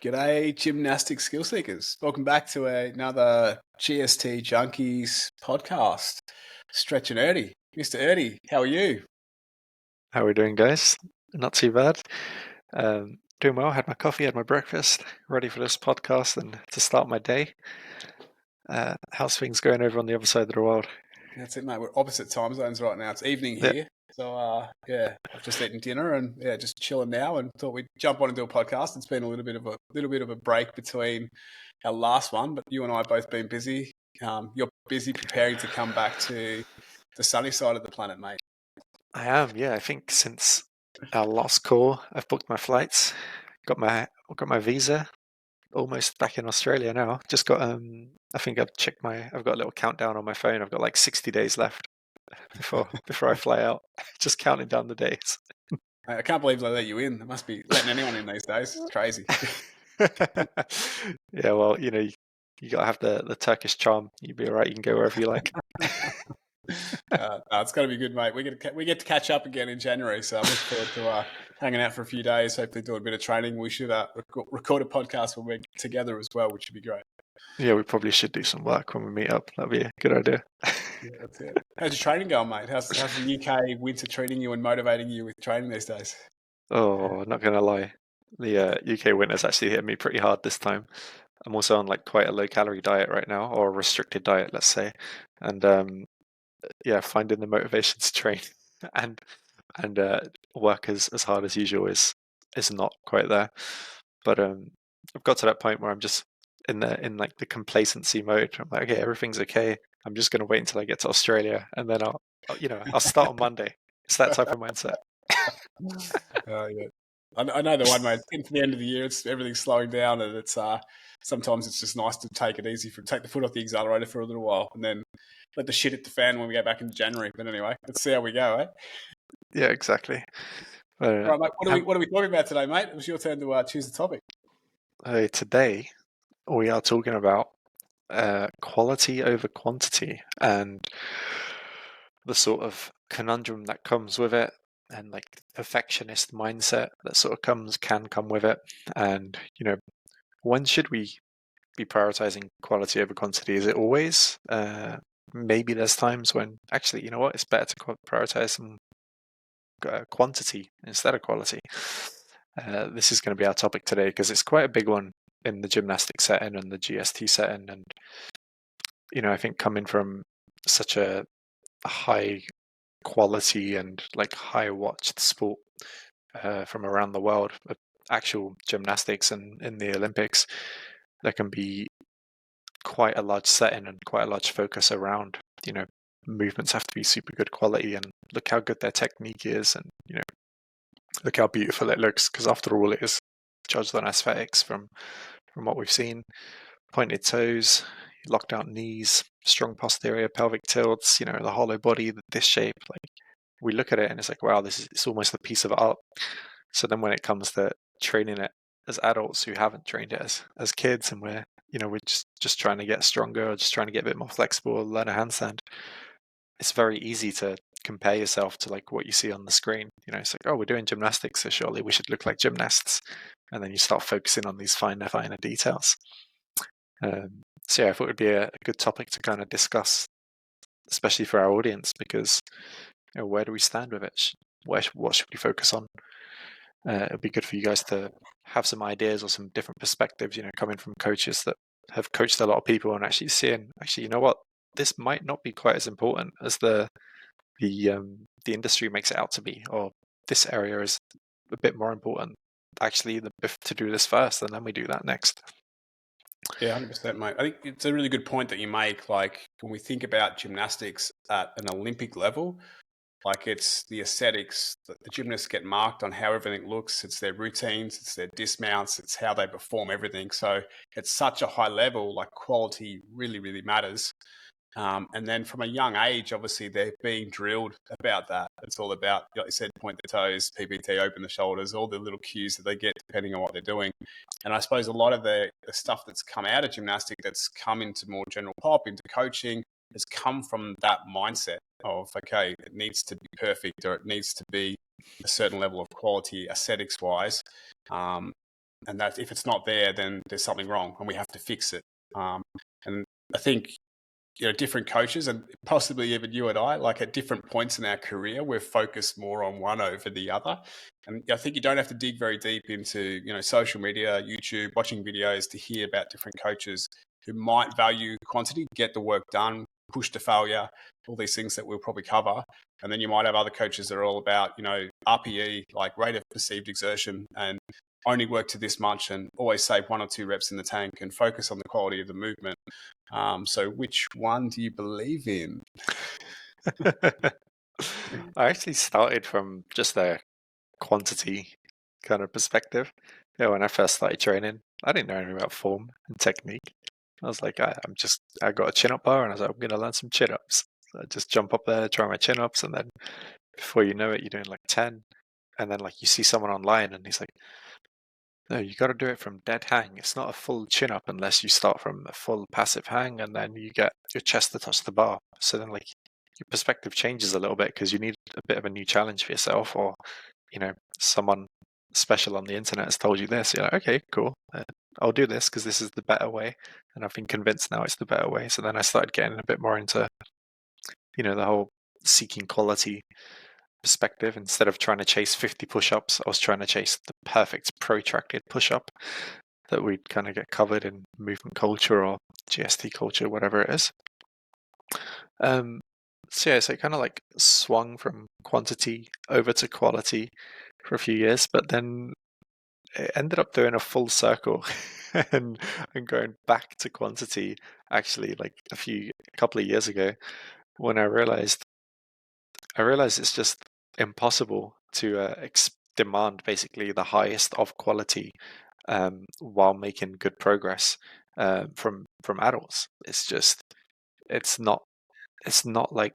G'day, gymnastic skill seekers. Welcome back to another GST Junkies podcast. Stretch and Erdi. Mr. Erdi, how are you? How are we doing, guys? Not too bad. Doing well. Had my coffee, had my breakfast, ready for this podcast and to start my day. How's things going over on the other side of the world? That's it, mate. We're opposite time zones right now. It's evening Yeah, here. So, I've just eaten dinner and just chilling now and thought we'd jump on and do a podcast. It's been a little bit of a break between our last one, but you and I have both been busy. You're busy preparing to come back to the sunny side of the planet, mate. I am. Yeah, I think since our last call, I've booked my flights, got my visa, almost back in Australia now. Just got I think I've got a little countdown on my phone. I've got like 60 days left before I fly out. Just counting down the days. I can't believe they let you in. They must be letting anyone in these days. It's crazy. Yeah, well, you gotta have the Turkish charm. You'll be all right. You can go wherever you like. It's got to be good, mate. We get to catch up again in January, so I'm looking forward to hanging out for a few days. Hopefully, do a bit of training. We should record a podcast when we're together as well, which would be great. Yeah, we probably should do some work when we meet up. That'd be a good idea. Yeah, that's it. How's your training going, mate? How's the UK winter treating you and motivating you with training these days? Oh, not gonna lie, the UK winter's actually hit me pretty hard this time. I'm also on like quite a low calorie diet right now, or a restricted diet, let's say, and yeah, finding the motivation to train and and work as hard as usual is not quite there. But I've got to that point where I'm just in like the complacency mode. I'm like, okay, everything's okay. I'm just gonna wait until I get to Australia, and then I'll start on Monday. It's that type of mindset. Yeah. I know the one, mate. Getting to the end of the year, everything's slowing down, and it's sometimes it's just nice to take it easy, take the foot off the accelerator for a little while, and then let the shit hit the fan when we go back in January. But anyway, let's see how we go, eh? Yeah, exactly. All right, mate. What are we talking about today, mate? It was your turn to choose the topic. Today we are talking about quality over quantity and the sort of conundrum that comes with it, and like perfectionist mindset that sort of can come with it. And when should we be prioritizing quality over quantity? Is it always? Maybe there's times when actually, you know what, it's better to prioritize some quantity instead of quality. This is going to be our topic today because it's quite a big one in the gymnastic setting and the GST setting. And I think coming from such a high quality and like high watched sport from around the world, actual gymnastics and in the Olympics, there can be quite a large setting and quite a large focus around, movements have to be super good quality, and look how good their technique is, and look how beautiful it looks, because after all, it is judged on aesthetics from what we've seen. Pointed toes, locked out knees, strong posterior pelvic tilts, the hollow body, this shape. Like, we look at it and it's like, wow, it's almost a piece of art. So then when it comes to training it as adults who haven't trained it as kids, and we're just trying to get stronger, or just trying to get a bit more flexible, learn a handstand, it's very easy to compare yourself to like what you see on the screen. It's like, oh, we're doing gymnastics, so surely we should look like gymnasts. And then you start focusing on these finer details. So yeah, I thought it would be a good topic to kind of discuss, especially for our audience, because where do we stand with it? What should we focus on? It'd be good for you guys to have some ideas or some different perspectives, coming from coaches that have coached a lot of people and actually seeing, you know what, this might not be quite as important as the industry makes it out to be, or this area is a bit more important. Actually, to do this first, and then we do that next. Yeah, 100%, mate. I think it's a really good point that you make. Like, when we think about gymnastics at an Olympic level, like, it's the aesthetics that the gymnasts get marked on how everything looks. It's their routines, it's their dismounts, it's how they perform everything. So it's such a high level, like, quality really, really matters. And then from a young age, obviously, they're being drilled about that. It's all about, like you said, point the toes, PPT, open the shoulders, all the little cues that they get depending on what they're doing. And I suppose a lot of the stuff that's come out of gymnastics that's come into more general pop, into coaching, has come from that mindset of, okay, it needs to be perfect, or it needs to be a certain level of quality aesthetics-wise. and that if it's not there, then there's something wrong and we have to fix it. And I think, different coaches, and possibly even you and I, like at different points in our career, we're focused more on one over the other. And I think you don't have to dig very deep into, social media, YouTube, watching videos to hear about different coaches who might value quantity, get the work done, push to failure, all these things that we'll probably cover. And then you might have other coaches that are all about, RPE, like rate of perceived exertion, and only work to this much and always save 1 or 2 reps in the tank and focus on the quality of the movement. So which one do you believe in? I actually started from just a quantity kind of perspective. When I first started training, I didn't know anything about form and technique. I was like, I got a chin-up bar, and I was like, I'm going to learn some chin-ups. So I just jump up there, try my chin-ups, and then before you know it, you're doing like 10. And then like you see someone online, and he's like, no, you got to do it from dead hang. It's not a full chin-up unless you start from a full passive hang, and then you get your chest to touch the bar. So then like your perspective changes a little bit because you need a bit of a new challenge for yourself, or someone special on the internet has told you this. You're like, okay, cool. I'll do this because this is the better way, and I've been convinced now it's the better way. So then I started getting a bit more into, the whole seeking quality perspective. Instead of trying to chase 50 push-ups, I was trying to chase the perfect protracted push-up that we'd kind of get covered in movement culture or GST culture, whatever it is. So it kind of like swung from quantity over to quality for a few years, but then it ended up doing a full circle and going back to quantity actually like a couple of years ago, when I realized it's just impossible to demand basically the highest of quality while making good progress from adults. It's not like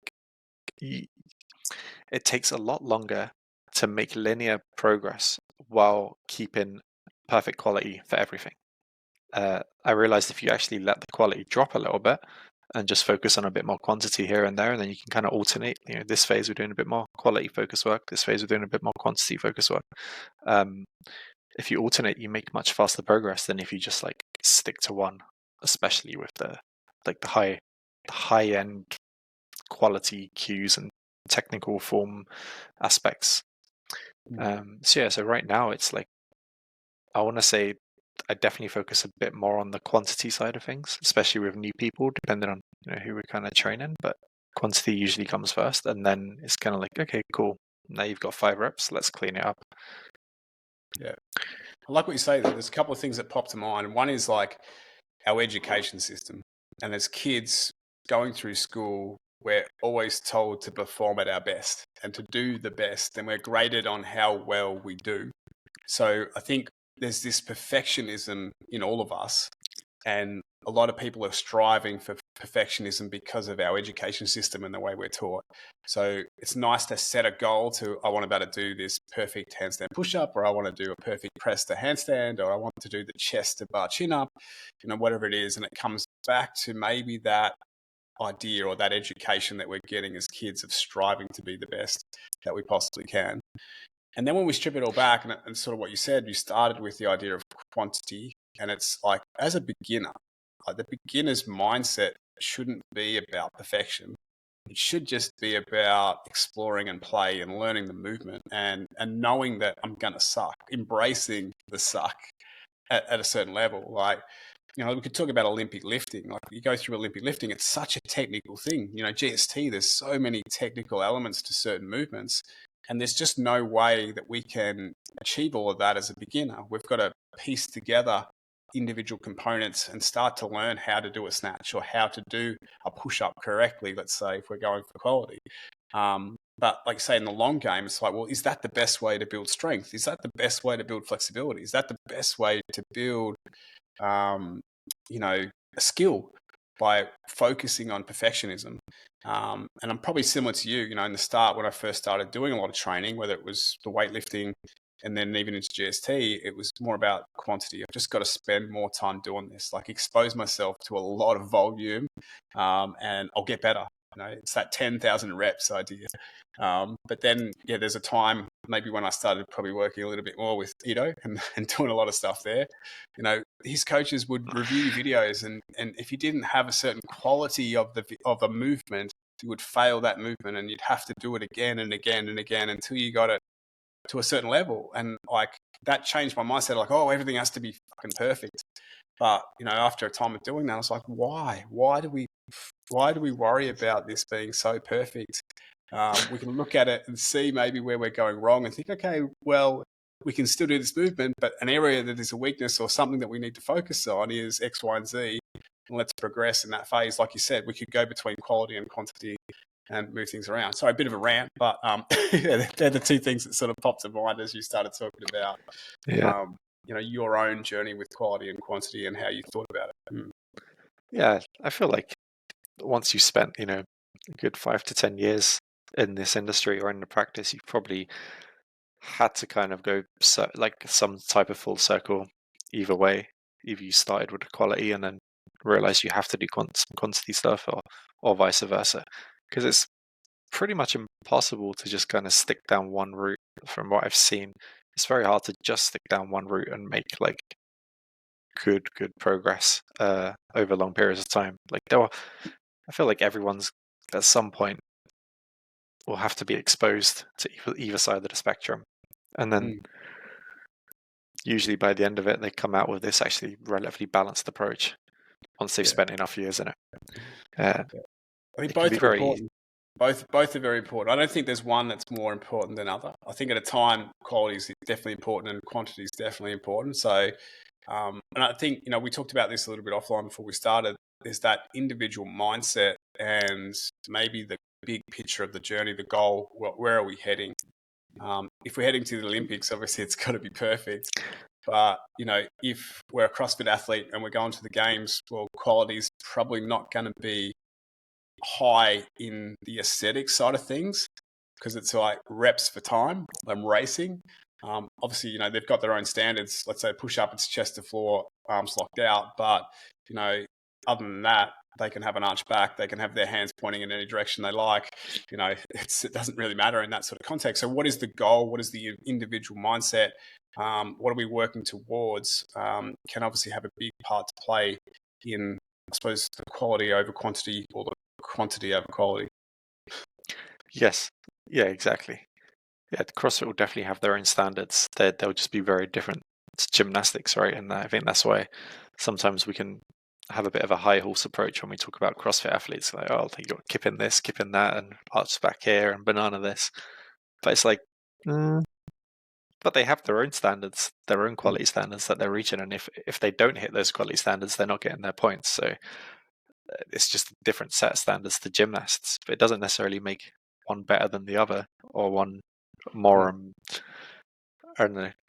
it takes a lot longer to make linear progress while keeping perfect quality for everything. I realized if you actually let the quality drop a little bit and just focus on a bit more quantity here and there, and then you can kind of alternate. This phase we're doing a bit more quality focus work. This phase we're doing a bit more quantity focus work. If you alternate, you make much faster progress than if you just like stick to one, especially with the high end quality cues and technical form aspects. So right now it's like, I want to say I definitely focus a bit more on the quantity side of things, especially with new people, depending on who we're kind of training. But quantity usually comes first, and then it's kind of like, okay, cool. Now you've got 5 reps. Let's clean it up. Yeah, I like what you say. There's a couple of things that pop to mind. One is like our education system, and as kids going through school, we're always told to perform at our best and to do the best, and we're graded on how well we do. So I think there's this perfectionism in all of us, and a lot of people are striving for perfectionism because of our education system and the way we're taught. So it's nice to set a goal to, I want to be able to do this perfect handstand push-up, or I want to do a perfect press to handstand, or I want to do the chest to bar chin-up, whatever it is. And it comes back to maybe that idea or that education that we're getting as kids of striving to be the best that we possibly can. And then when we strip it all back, and sort of what you said, you started with the idea of quantity, and it's like, as a beginner, like the beginner's mindset shouldn't be about perfection. It should just be about exploring and play and learning the movement and knowing that I'm going to suck, embracing the suck at a certain level. Like, we could talk about Olympic lifting. Like, you go through Olympic lifting, it's such a technical thing. GST, there's so many technical elements to certain movements. And there's just no way that we can achieve all of that as a beginner. We've got to piece together individual components and start to learn how to do a snatch or how to do a push-up correctly, let's say, if we're going for quality. But like say in the long game, it's like, well, is that the best way to build strength? Is that the best way to build flexibility? Is that the best way to build, a skill by focusing on perfectionism? And I'm probably similar to you, in the start when I first started doing a lot of training, whether it was the weightlifting and then even into GST, it was more about quantity. I've just got to spend more time doing this, like expose myself to a lot of volume, and I'll get better. It's that 10,000 reps idea. But then, there's a time maybe when I started probably working a little bit more with Ito and doing a lot of stuff there, his coaches would review videos, and if you didn't have a certain quality of a movement, you would fail that movement, and you'd have to do it again and again and again until you got it to a certain level. And like that changed my mindset. Like, oh, everything has to be fucking perfect. But after a time of doing that, I was like, why? Why do we worry about this being so perfect? We can look at it and see maybe where we're going wrong and think, okay, well, we can still do this movement, but an area that is a weakness or something that we need to focus on is X, Y, and Z. And let's progress in that phase. Like you said, we could go between quality and quantity and move things around. Sorry, a bit of a rant, but yeah, they're the two things that sort of popped to mind as you started talking about, your own journey with quality and quantity and how you thought about it. Yeah, I feel like once you spent, a good 5 to 10 years in this industry or in the practice, you've probably had to kind of go like some type of full circle either way. Either you started with the quality and then realized you have to do some quantity stuff, or vice versa, because it's pretty much impossible to just kind of stick down one route. From what I've seen, it's very hard to just stick down one route and make like good progress over long periods of time. Like I feel like everyone's at some point will have to be exposed to either side of the spectrum, and then usually by the end of it, they come out with this actually relatively balanced approach once they've spent enough years in it. I think both are important. Both are very important. I don't think there's one that's more important than other. I think at a time, quality is definitely important and quantity is definitely important. So, and I think, we talked about this a little bit offline before we started. There's that individual mindset and maybe the big picture of the journey, the goal. Where are we heading? If we're heading to the Olympics, obviously it's got to be perfect. But, if we're a CrossFit athlete and we're going to the games, well, quality is probably not going to be high in the aesthetic side of things because it's like reps for time. I'm racing. Obviously, they've got their own standards. Let's say push up, it's chest to floor, arms locked out. But, other than that, they can have an arch back. They can have their hands pointing in any direction they like. It doesn't really matter in that sort of context. So what is the goal? What is the individual mindset? What are we working towards? Can obviously have a big part to play in, I suppose, the quality over quantity or the quantity over quality. Yes. Yeah, exactly. Yeah, the CrossFit will definitely have their own standards. They'll just be very different. It's gymnastics, right? And I think that's why sometimes we can have a bit of a high horse approach when we talk about CrossFit athletes. Like, oh, you got kip in this, kip in that, and arch back here, and banana this. But it's like, but they have their own standards, their own quality standards that they're reaching. And if they don't hit those quality standards, they're not getting their points. So it's just a different set of standards to gymnasts. But it doesn't necessarily make one better than the other or one more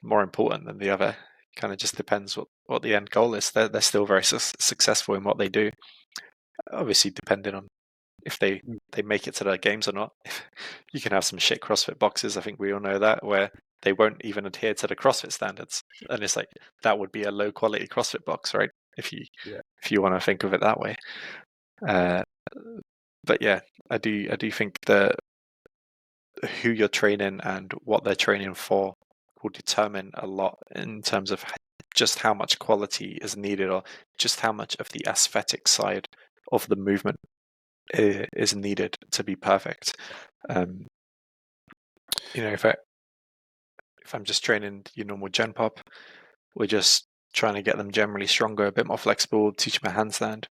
more important than the other. Kind of just depends what the end goal is. They're still very successful in what they do. Obviously, depending on if they make it to the games or not. You can have some shit CrossFit boxes. I think we all know that, where they won't even adhere to the CrossFit standards, and it's like that would be a low quality CrossFit box, right? If you want to think of it that way. But yeah, I do think that who you're training and what they're training for will determine a lot in terms of just how much quality is needed, or just how much of the aesthetic side of the movement is needed to be perfect. If I'm just training your normal gen pop, we're just trying to get them generally stronger, a bit more flexible, teach them a handstand.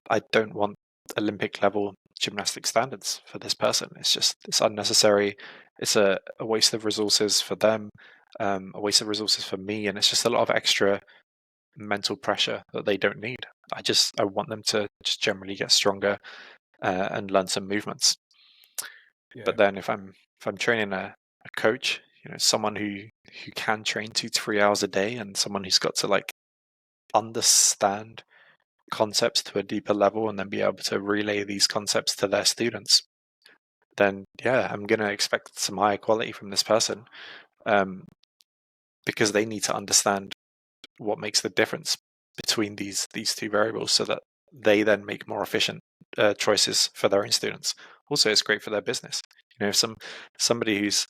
I don't want Olympic level gymnastic standards for this person. It's unnecessary. It's a waste of resources for them, a waste of resources for me, and it's just a lot of extra mental pressure that they don't need. I want them to just generally get stronger and learn some movements. Yeah. But then if I'm training a coach, someone who can train 2 to 3 hours a day, and someone who's got to like understand concepts to a deeper level and then be able to relay these concepts to their students, then yeah, I'm going to expect some higher quality from this person, because they need to understand what makes the difference between these two variables, so that they then make more efficient choices for their own students. Also, it's great for their business. If somebody who's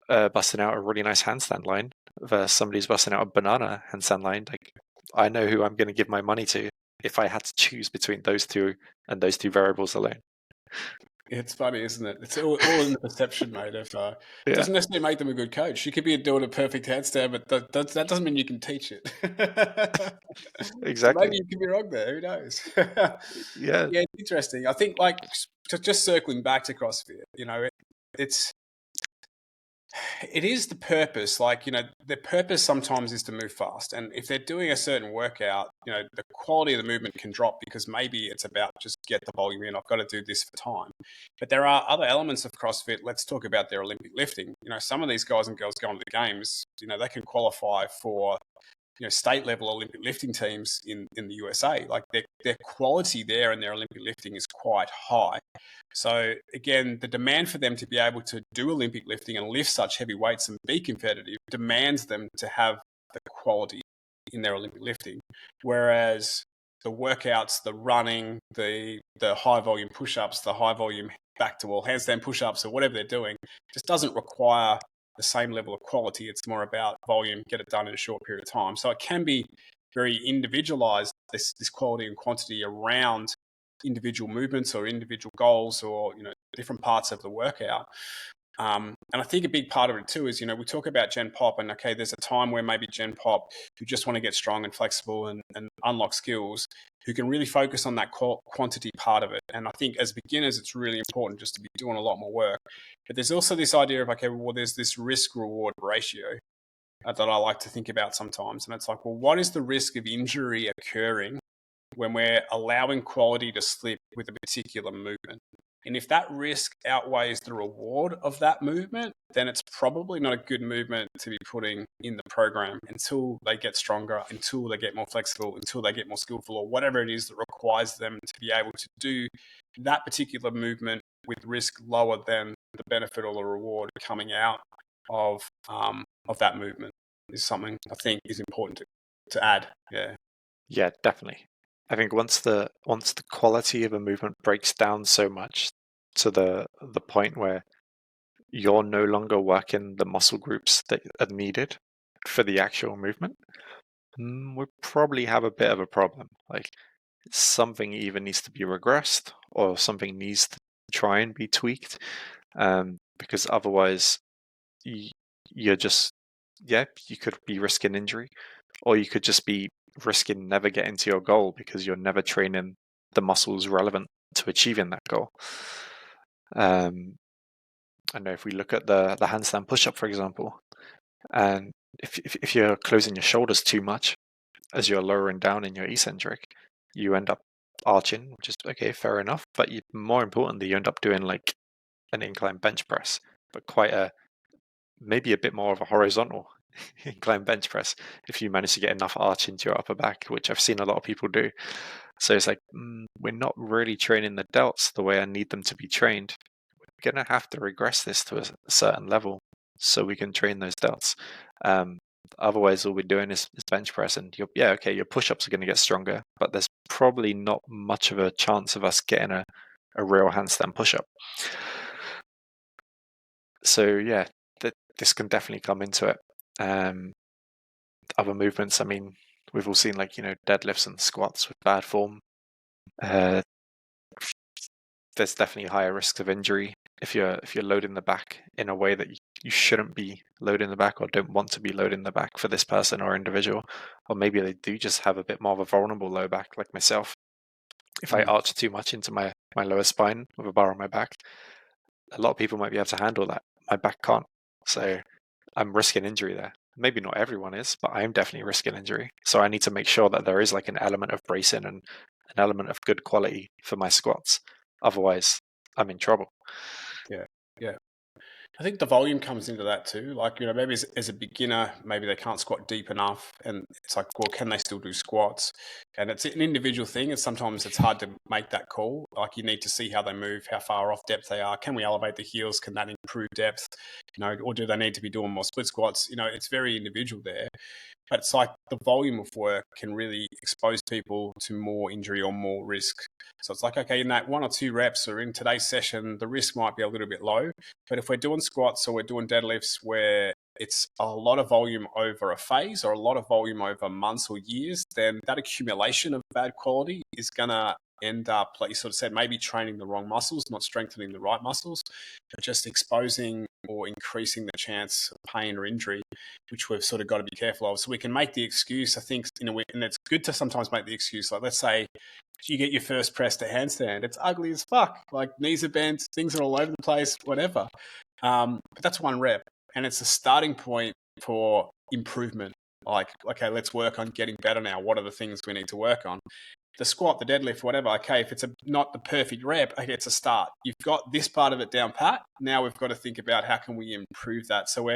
busting out a really nice handstand line versus somebody's busting out a banana handstand line. Like, I know who I'm going to give my money to if I had to choose between those two and those two variables alone. It's funny, isn't it? It's all in the perception, mate. It Yeah, doesn't necessarily make them a good coach. You could be doing a perfect handstand, but that doesn't mean you can teach it. So exactly. maybe you could be wrong there. Who knows? Yeah, Yeah, it's interesting. I think, like, just circling back to CrossFit, it's it is the purpose. Like, the purpose sometimes is to move fast. And if they're doing a certain workout, the quality of the movement can drop because maybe it's about just get the volume in. I've got to do this for time. But there are other elements of CrossFit. Let's talk about their Olympic lifting. Some of these guys and girls going to the games, they can qualify for state level Olympic lifting teams in the USA. Like, their quality there and their Olympic lifting is quite high. So again, the demand for them to be able to do Olympic lifting and lift such heavy weights and be competitive demands them to have the quality in their Olympic lifting. Whereas the workouts, the running, the high volume push-ups, the high volume back to wall handstand push-ups, or whatever they're doing, just doesn't require the same level of quality. It's more about volume, get it done in a short period of time. So it can be very individualized, this quality and quantity around individual movements or individual goals or different parts of the workout. And I think a big part of it too is, we talk about Gen Pop, and okay, there's a time where maybe Gen Pop who just want to get strong and flexible and unlock skills, who can really focus on that quantity part of it. And I think as beginners, it's really important just to be doing a lot more work. But there's also this idea of, okay, well, there's this risk reward ratio that I like to think about sometimes. And it's like, well, what is the risk of injury occurring when we're allowing quality to slip with a particular movement? And if that risk outweighs the reward of that movement, then it's probably not a good movement to be putting in the program until they get stronger, until they get more flexible, until they get more skillful, or whatever it is that requires them to be able to do that particular movement with risk lower than the benefit or the reward coming out of that movement is something I think is important to add. Yeah. yeah, definitely. I think once the quality of a movement breaks down so much to the point where you're no longer working the muscle groups that are needed for the actual movement, we probably have a bit of a problem. Like, something either needs to be regressed or something needs to try and be tweaked, because otherwise you're just, yeah, you could be risking injury, or you could just be risking never getting to your goal because you're never training the muscles relevant to achieving that goal. I know if we look at the handstand push-up, for example, and if you're closing your shoulders too much as you're lowering down in your eccentric, you end up arching, which is okay, fair enough. But more importantly, you end up doing like an incline bench press, but maybe a bit more of a horizontal incline bench press if you manage to get enough arch into your upper back, which I've seen a lot of people do. So it's like, we're not really training the delts the way I need them to be trained. We're going to have to regress this to a certain level so we can train those delts. Otherwise, all we're doing is bench press, and your push-ups are going to get stronger, but there's probably not much of a chance of us getting a real handstand push-up. So yeah, this can definitely come into it. Other movements, I mean, we've all seen, like, deadlifts and squats with bad form. There's definitely higher risks of injury if you're loading the back in a way that you shouldn't be loading the back or don't want to be loading the back for this person or individual. Or maybe they do just have a bit more of a vulnerable low back, like myself. If I arch too much into my lower spine with a bar on my back, a lot of people might be able to handle that. My back can't. So I'm risking injury there. Maybe not everyone is, but I'm definitely risking injury. So I need to make sure that there is like an element of bracing and an element of good quality for my squats. Otherwise, I'm in trouble. Yeah. Yeah. I think the volume comes into that too. Like, maybe as a beginner, maybe they can't squat deep enough. And it's like, well, can they still do squats? And it's an individual thing. And sometimes it's hard to make that call. Like, you need to see how they move, how far off depth they are. Can we elevate the heels? Can that improve depth? Or do they need to be doing more split squats? It's very individual there. but it's like the volume of work can really expose people to more injury or more risk. So it's like, okay, in that 1 or 2 reps or in today's session, the risk might be a little bit low. But if we're doing squats or we're doing deadlifts where it's a lot of volume over a phase or a lot of volume over months or years, then that accumulation of bad quality is going to end up, like you sort of said, maybe training the wrong muscles, not strengthening the right muscles, but just exposing or increasing the chance of pain or injury, which we've sort of got to be careful of. So we can make the excuse, I think, in a way, and it's good to sometimes make the excuse. Like, let's say you get your first press to handstand, it's ugly as fuck. Like, knees are bent, things are all over the place, whatever. But that's 1 rep, and it's a starting point for improvement. Like, okay, let's work on getting better now. What are the things we need to work on? The squat, the deadlift, whatever, okay, if it's not the perfect rep, okay, it's a start. You've got this part of it down pat. Now we've got to think about how can we improve that. So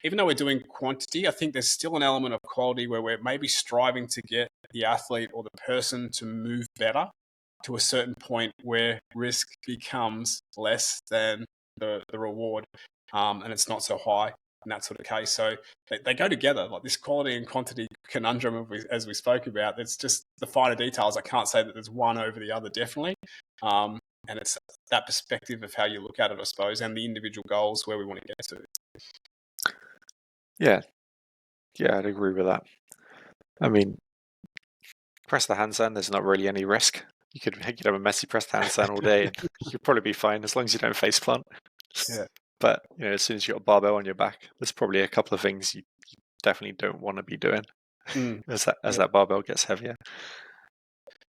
even though we're doing quantity, I think there's still an element of quality where we're maybe striving to get the athlete or the person to move better to a certain point where risk becomes less than the reward, and it's not so high in that sort of case. So they go together, like this quality and quantity conundrum, as we spoke about. It's just the finer details. I can't say that there's one over the other, definitely. And it's that perspective of how you look at it, I suppose, and the individual goals where we want to get to. Yeah, I'd agree with that. I mean, press the handstand, there's not really any risk. You could have a messy press handstand all day and you'd probably be fine as long as you don't face plant. Yeah. But as soon as you've got a barbell on your back, there's probably a couple of things you definitely don't want to be doing as that barbell gets heavier.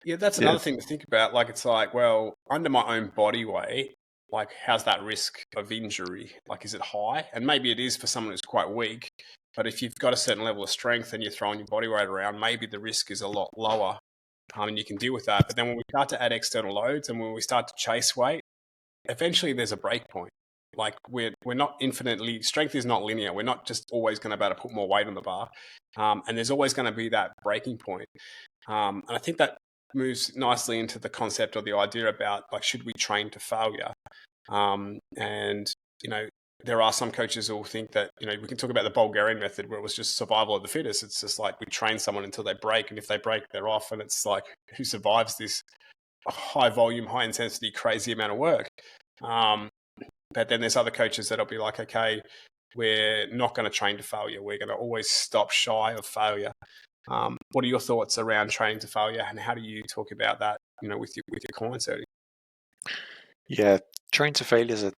Yeah, that's another thing to think about. Like, it's like, well, under my own body weight, like, how's that risk of injury? Like, is it high? And maybe it is for someone who's quite weak. But if you've got a certain level of strength and you're throwing your body weight around, maybe the risk is a lot lower, and you can deal with that. But then when we start to add external loads and when we start to chase weight, eventually there's a break point. Like, we're not infinitely, strength is not linear. We're not just always going to be able to put more weight on the bar. And there's always going to be that breaking point. And I think that moves nicely into the concept or the idea about, like, should we train to failure? And, there are some coaches who will think that, we can talk about the Bulgarian method where it was just survival of the fittest. It's just like we train someone until they break. And if they break, they're off. And it's like, who survives this high volume, high intensity, crazy amount of work? But then there's other coaches that'll be like, okay, we're not going to train to failure. We're going to always stop shy of failure. What are your thoughts around training to failure, and how do you talk about that, with your clients, Erdi? Yeah, train to failure is an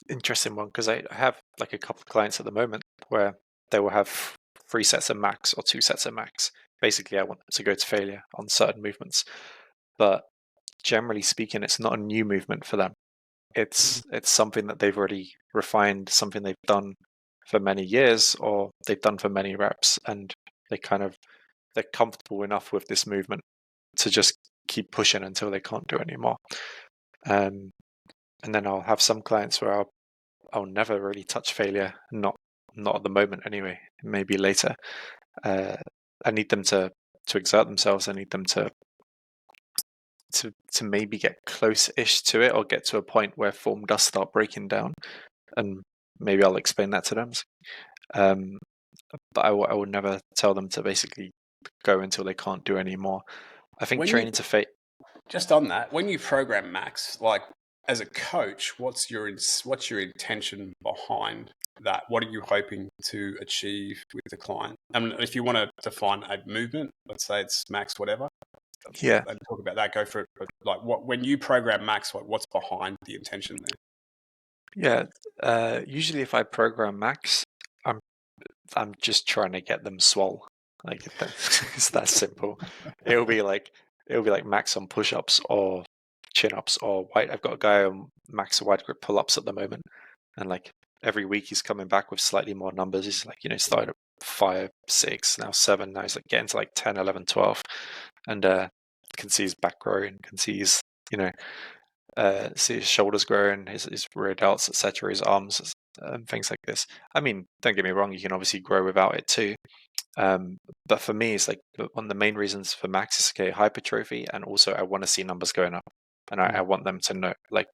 interesting one because I have like a couple of clients at the moment where they will have 3 sets of max or 2 sets of max. Basically, I want them to go to failure on certain movements, but generally speaking, it's not a new movement for them. It's something that they've already refined, something they've done for many years or they've done for many reps, and they're comfortable enough with this movement to just keep pushing until they can't do it anymore. And then I'll have some clients where I'll never really touch failure, not at the moment anyway, maybe later. I need them to exert themselves. I need them to maybe get close-ish to it or get to a point where form does start breaking down, and maybe I'll explain that to them. But I will never tell them to basically go until they can't do anymore. I think training to failure. Just on that, when you program max, like, as a coach, what's your intention behind that? What are you hoping to achieve with the client? I mean, if you want to define a movement, let's say it's max whatever. Yeah. And talk about that. Go for it. But like, when you program max, what's behind the intention there? Yeah. Usually, if I program max, I'm just trying to get them swole. Like, it's that simple. It'll be like max on push-ups or chin-ups or white. I've got a guy on max wide grip pull-ups at the moment, and like every week he's coming back with slightly more numbers. He's like, started at 5, 6, now 7. Now he's like getting to like 10, 11, 12, and can see his back growing, can see his see his shoulders growing, his rear delts, etc., his arms, things like this. I mean, don't get me wrong, you can obviously grow without it too. But for me, it's like one of the main reasons for max is hypertrophy, and also I want to see numbers going up, and I want them to know, like,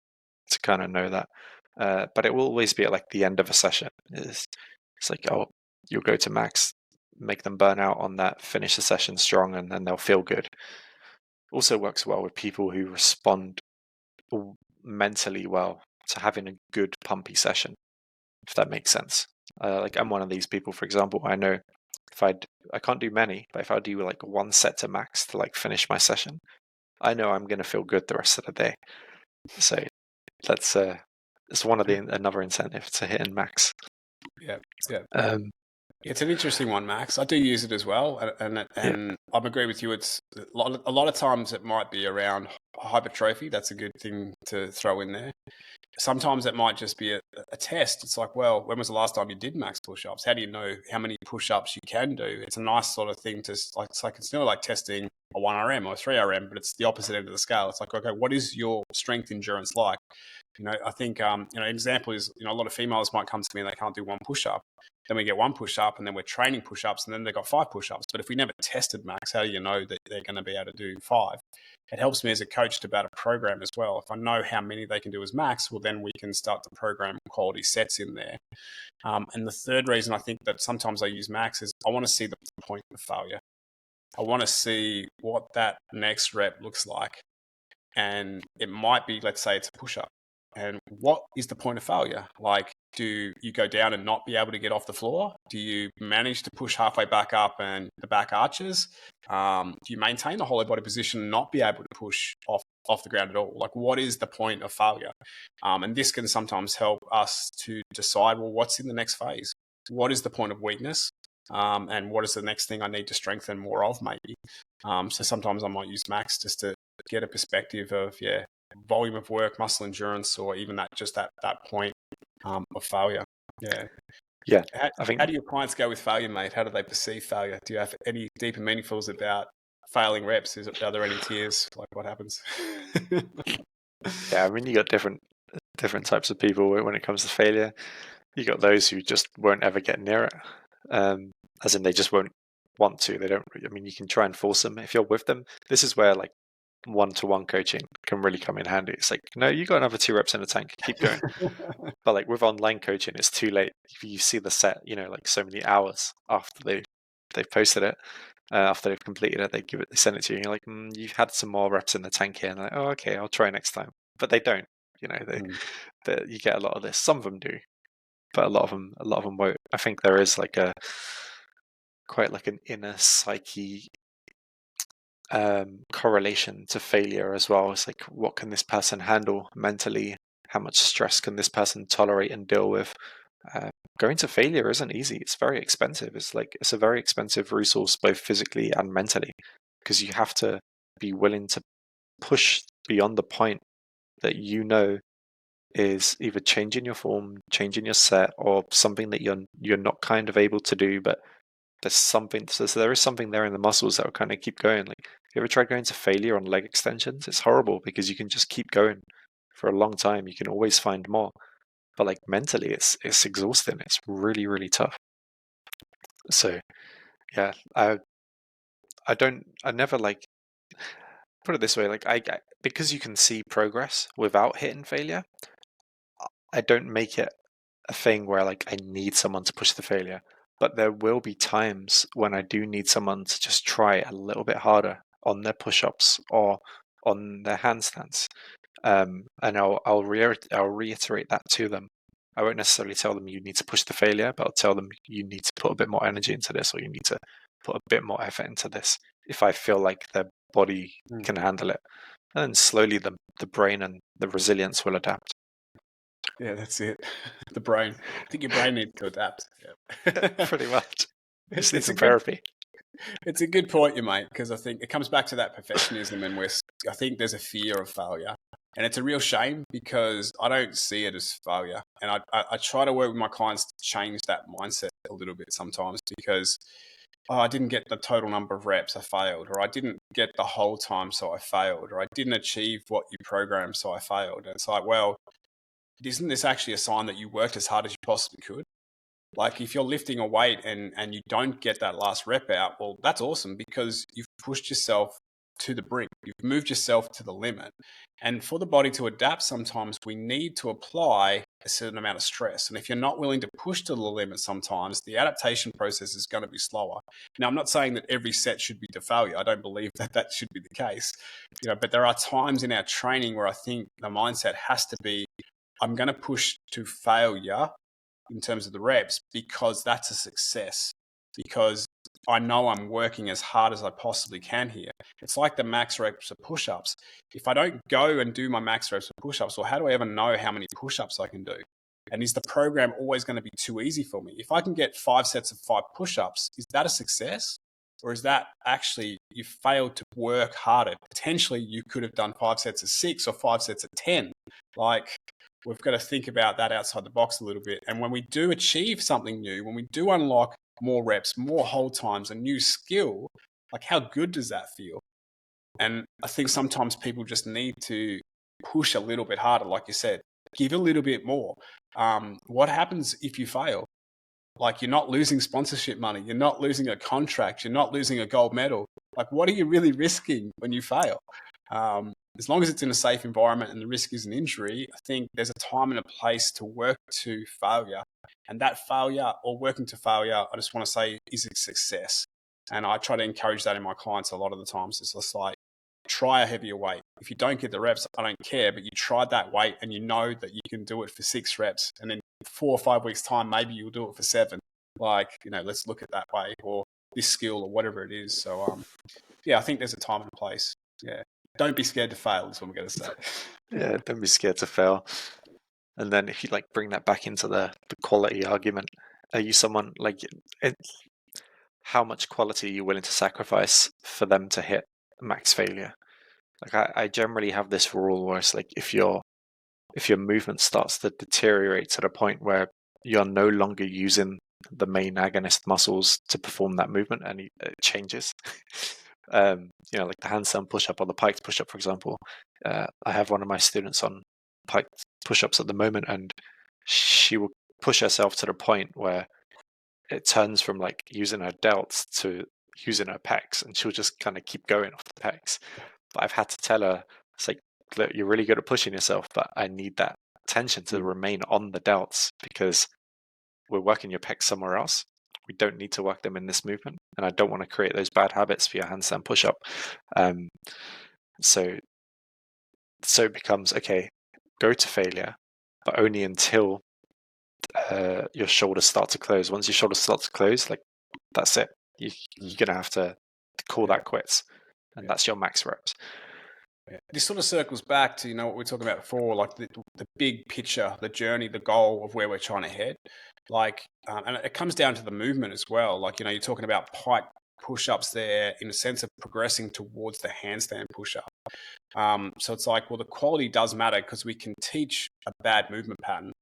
to kind of know that. But it will always be at like the end of a session. It's like, oh, you'll go to max. make them burn out on that, finish the session strong, and then they'll feel good. Also works well with people who respond mentally well to having a good pumpy session, if that makes sense. Like I'm one of these people, for example. I know if I can't do many, but if I do like one set to max to like finish my session, I know I'm going to feel good the rest of the day. So that's it's one of the another incentive to hit and max. Yeah, yeah. It's an interesting one, Max. I do use it as well, and I agree with you. It's a lot of times it might be around hypertrophy. That's a good thing to throw in there. Sometimes it might just be a test. It's like, well, when was the last time you did max push-ups? How do you know how many push-ups you can do? It's a nice sort of thing to like. It's not like testing a 1RM or a 3RM, but it's the opposite end of the scale. It's like, okay, what is your strength endurance like? I think an example is a lot of females might come to me and they can't do one push-up. Then we get one push-up, and then we're training push-ups, and then they've got 5 push-ups. But if we never tested max, how do you know that they're going to be able to do 5? It helps me as a coach to better program as well. If I know how many they can do as max, well, then we can start to program quality sets in there. And the third reason I think that sometimes I use max is I want to see the point of failure. I want to see what that next rep looks like. And it might be, let's say it's a push-up. And what is the point of failure? Like, do you go down and not be able to get off the floor? Do you manage to push halfway back up and the back arches? Do you maintain the hollow body position and not be able to push off the ground at all? Like, what is the point of failure? And this can sometimes help us to decide, well, what's in the next phase? What is the point of weakness? And what is the next thing I need to strengthen more of, maybe? So sometimes I might use max just to get a perspective of, volume of work, muscle endurance, or even that point of failure. Yeah. How do your clients go with failure, mate? How do they perceive failure? Do you have any deeper meaningfuls about failing reps? Are there any tears? Like, what happens? Yeah, I mean, you got different types of people when it comes to failure. You got those who just won't ever get near it, as in they just won't want to. They don't. I mean, you can try and force them if you're with them. This is where like one-to-one coaching can really come in handy. It's like, no, you got another 2 reps in the tank, keep going. But like with online coaching, it's too late. If you see the set, like so many hours after they've posted it, after they've completed it, they send it to you. And you're like, you've had some more reps in the tank here, and they're like, oh, okay, I'll try next time. But they don't. You get a lot of this. Some of them do, but a lot of them won't. I think there is like quite like an inner psyche correlation to failure as well. It's like, what can this person handle mentally? How much stress can this person tolerate and deal with? Going to failure isn't easy. It's very expensive. It's a very expensive resource, both physically and mentally, because you have to be willing to push beyond the point that is either changing your form, changing your set, or something that you're not kind of able to do, but there's something. So there is something there in the muscles that will kind of keep going. Like, you ever tried going to failure on leg extensions? It's horrible because you can just keep going for a long time. You can always find more, but like mentally, it's exhausting. It's really, really tough. So yeah, I never like put it this way. Like because you can see progress without hitting failure, I don't make it a thing where like I need someone to push the failure. But there will be times when I do need someone to just try a little bit harder on their push-ups or on their handstands. And I'll reiterate that to them. I won't necessarily tell them you need to push the failure, but I'll tell them you need to put a bit more energy into this, or you need to put a bit more effort into this if I feel like their body can handle it. And then slowly the brain and the resilience will adapt. Yeah, that's it. The brain. I think your brain needs to adapt. Yeah, pretty much. Just need some therapy. It's a good point you make, because I think it comes back to that perfectionism, and I think there's a fear of failure. And it's a real shame because I don't see it as failure. And I try to work with my clients to change that mindset a little bit sometimes, because I didn't get the total number of reps, I failed, or I didn't get the whole time, so I failed, or I didn't achieve what you programmed, so I failed. And it's like, well, isn't this actually a sign that you worked as hard as you possibly could? Like, if you're lifting a weight and you don't get that last rep out, well, that's awesome, because you've pushed yourself to the brink. You've moved yourself to the limit. And for the body to adapt, sometimes we need to apply a certain amount of stress. And if you're not willing to push to the limit sometimes, the adaptation process is going to be slower. Now, I'm not saying that every set should be to failure. I don't believe that that should be the case. But there are times in our training where I think the mindset has to be, I'm going to push to failure in terms of the reps because that's a success. Because I know I'm working as hard as I possibly can here. It's like the max reps of push-ups. If I don't go and do my max reps of push-ups, well, how do I ever know how many push-ups I can do? And is the program always going to be too easy for me? If I can get 5 sets of 5 push-ups, is that a success? Or is that actually you failed to work harder? Potentially you could have done 5 sets of 6 or 5 sets of 10. Like, we've got to think about that outside the box a little bit. And when we do achieve something new, when we do unlock more reps, more hold times, a new skill, like how good does that feel? And I think sometimes people just need to push a little bit harder, like you said, give a little bit more. What happens if you fail? Like, you're not losing sponsorship money, you're not losing a contract, you're not losing a gold medal. Like, what are you really risking when you fail? As long as it's in a safe environment and the risk is an injury, I think there's a time and a place to work to failure. And that failure or working to failure, I just want to say, is a success. And I try to encourage that in my clients a lot of the times. It's just like, try a heavier weight. If you don't get the reps, I don't care, but you tried that weight and you know that you can do it for 6 reps. And in 4 or 5 weeks' time, maybe you'll do it for 7. Like, let's look at that way, or this skill or whatever it is. So, I think there's a time and a place. Yeah. Don't be scared to fail is what I'm going to say. Yeah, don't be scared to fail. And then if you bring that back into the quality argument, are you someone how much quality are you willing to sacrifice for them to hit max failure? I generally have this rule where it's like, if your movement starts to deteriorate to the point where you're no longer using the main agonist muscles to perform that movement and it changes, like the handstand push-up or the piked push-up, for example. I have one of my students on piked push-ups at the moment, and she will push herself to the point where it turns from using her delts to using her pecs, and she'll just kind of keep going off the pecs. But I've had to tell her, it's like, look, you're really good at pushing yourself, but I need that tension to remain on the delts because we're working your pecs somewhere else. We don't need to work them in this movement, and I don't want to create those bad habits for your handstand push-up. So it becomes, okay, go to failure, but only until your shoulders start to close. Once your shoulders start to close, that's it. You're going to have to call that quits, and that's your max reps. Yeah. This sort of circles back to, what we were talking about before, like the big picture, the journey, the goal of where we're trying to head. And it comes down to the movement as well. You're talking about pike push-ups there in a sense of progressing towards the handstand push-up. So it's like, well, the quality does matter because we can teach a bad movement pattern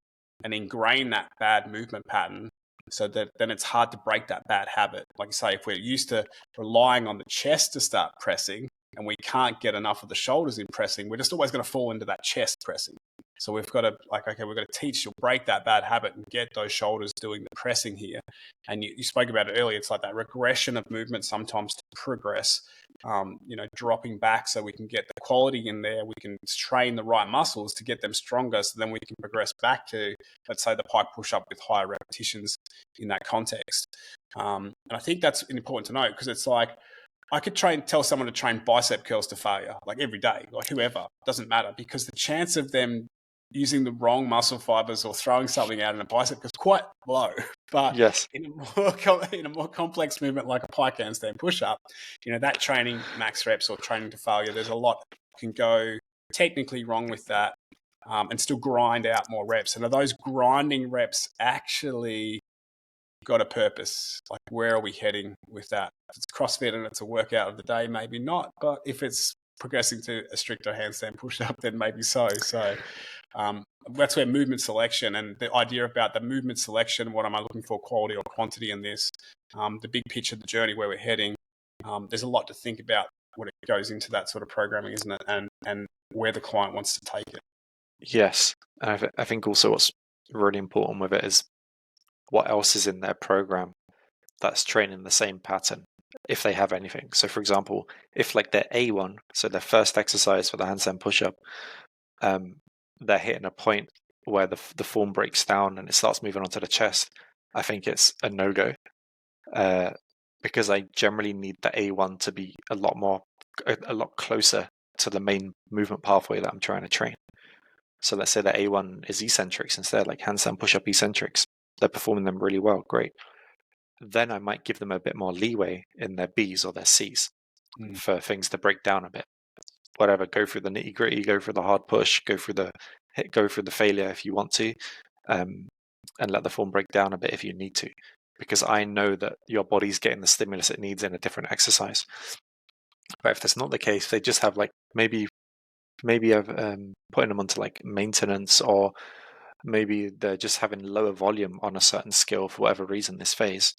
and ingrain that bad movement pattern so that then it's hard to break that bad habit. Like you say, if we're used to relying on the chest to start pressing and we can't get enough of the shoulders in pressing, we're just always going to fall into that chest pressing. So we've got to, we've got to teach you, break that bad habit and get those shoulders doing the pressing here. And you spoke about it earlier. It's like that regression of movement sometimes to progress, dropping back so we can get the quality in there. We can train the right muscles to get them stronger so then we can progress back to, let's say, the pike push-up with higher repetitions in that context. And I think that's important to note because it's like, I could tell someone to train bicep curls to failure, every day, whoever, doesn't matter, because the chance of them using the wrong muscle fibers or throwing something out in a bicep is quite low. But yes, in a more complex movement like a pike handstand push-up, that training max reps or training to failure, there's a lot can go technically wrong with that and still grind out more reps. And are those grinding reps actually got a purpose? Where are we heading with that? If it's CrossFit and it's a workout of the day, maybe not. But if it's progressing to a stricter handstand push-up, then maybe so. So that's where movement selection and the idea about the movement selection, what am I looking for, quality or quantity in this, the big picture, the journey, where we're heading, there's a lot to think about when it goes into that sort of programming, isn't it? And where the client wants to take it. Yes. And I think also what's really important with it is what else is in their program that's training the same pattern. if they have anything. So for example, if like their A1, so their first exercise for the handstand push-up, they're hitting a point where the form breaks down and it starts moving onto the chest, I think it's a no-go. Because I generally need the A1 to be a lot closer to the main movement pathway that I'm trying to train. So let's say that A1 is eccentrics instead, like handstand push-up eccentrics. They're performing them really well, great. Then I might give them a bit more leeway in their Bs or their Cs for things to break down a bit. Whatever, go through the nitty-gritty, go through the hard push, go through the failure if you want to, and let the form break down a bit if you need to. Because I know that your body's getting the stimulus it needs in a different exercise. But if that's not the case, they just have like maybe I've putting them onto like maintenance, or maybe they're just having lower volume on a certain skill for whatever reason this phase.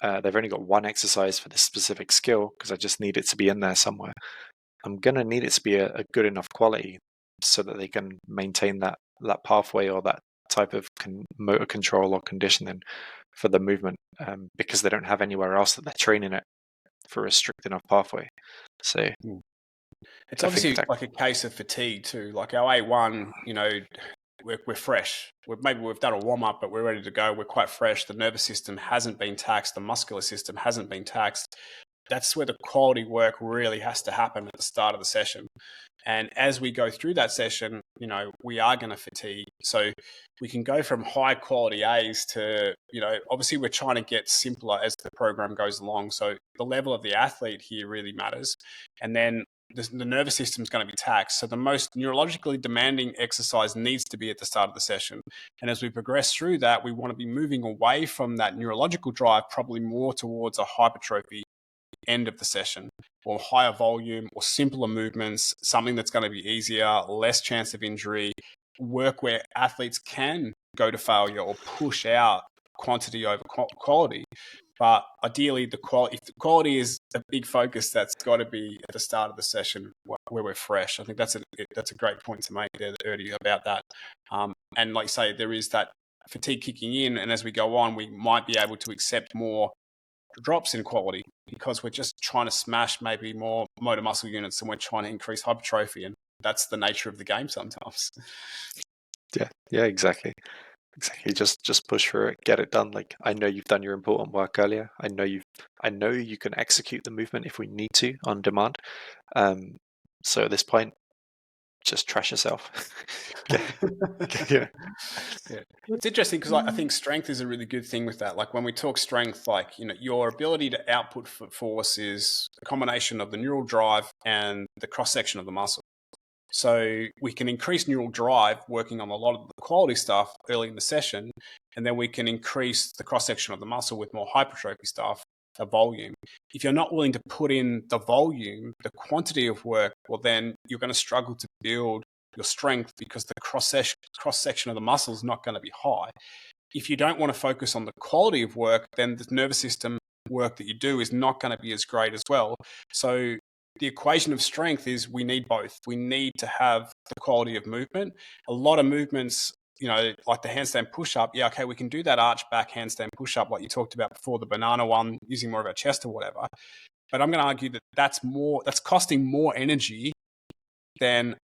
They've only got one exercise for this specific skill because I just need it to be in there somewhere. I'm going to need it to be a good enough quality so that they can maintain that pathway or that type of motor control or conditioning for the movement, because they don't have anywhere else that they're training it for a strict enough pathway. So it's obviously like a case of fatigue too. Like our A1, we're fresh. Maybe we've done a warm-up, but we're ready to go. We're quite fresh. The nervous system hasn't been taxed. The muscular system hasn't been taxed. That's where the quality work really has to happen at the start of the session. And as we go through that session, we are going to fatigue. So we can go from high quality A's to, obviously we're trying to get simpler as the program goes along. So the level of the athlete here really matters. And then the nervous system is going to be taxed. So the most neurologically demanding exercise needs to be at the start of the session. And as we progress through that, we want to be moving away from that neurological drive, probably more towards a hypertrophy end of the session, or higher volume or simpler movements, something that's going to be easier, less chance of injury, work where athletes can go to failure or push out quantity over quality. But ideally, if the quality is a big focus, that's got to be at the start of the session where we're fresh. I think that's a great point to make there, Erdi, about that. And like you say, there is that fatigue kicking in, and as we go on, we might be able to accept more drops in quality because we're just trying to smash maybe more motor muscle units and we're trying to increase hypertrophy, and that's the nature of the game sometimes. Yeah, exactly. Just push through it, get it done. Like, I know you've done your important work earlier. I know you can execute the movement if we need to on demand. So at this point, just trash yourself. Yeah. It's interesting because I think strength is a really good thing with that. Like when we talk strength, like, your ability to output force is a combination of the neural drive and the cross section of the muscle. So we can increase neural drive working on a lot of the quality stuff early in the session, and then we can increase the cross section of the muscle with more hypertrophy stuff, the volume. If you're not willing to put in the volume, the quantity of work, well, then you're going to struggle to build your strength because the cross section of the muscle is not going to be high. If you don't want to focus on the quality of work, then the nervous system work that you do is not going to be as great as well. So the equation of strength is we need both. We need to have the quality of movement. A lot of movements, like the handstand push-up, yeah, okay, we can do that arch back handstand push-up like you talked about before, the banana one, using more of our chest or whatever. But I'm going to argue that that's costing more energy than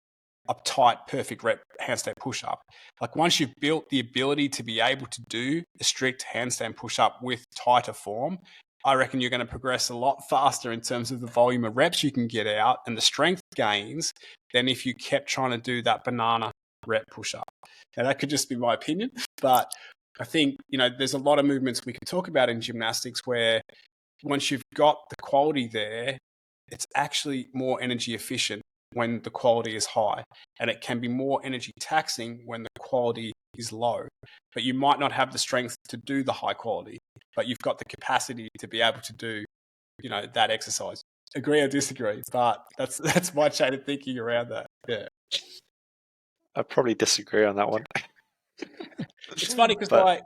a tight, perfect rep handstand push-up. Like once you've built the ability to be able to do a strict handstand push-up with tighter form, I reckon you're going to progress a lot faster in terms of the volume of reps you can get out and the strength gains than if you kept trying to do that banana rep push-up. Now, that could just be my opinion, but I think, there's a lot of movements we can talk about in gymnastics where once you've got the quality there, it's actually more energy efficient when the quality is high, and it can be more energy taxing when the quality is low. But you might not have the strength to do the high quality, but you've got the capacity to be able to do, that exercise. Agree or disagree? But that's my chain of thinking around that. Yeah, I probably disagree on that one. it's funny because like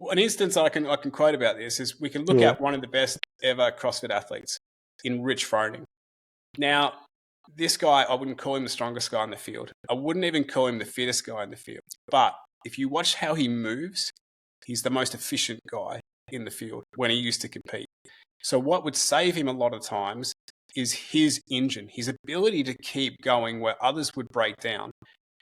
an instance I can quote about this is we can look at one of the best ever CrossFit athletes in Rich Froning. Now, this guy, I wouldn't call him the strongest guy in the field. I wouldn't even call him the fittest guy in the field. But if you watch how he moves, he's the most efficient guy in the field when he used to compete. So what would save him a lot of times is his engine, his ability to keep going where others would break down.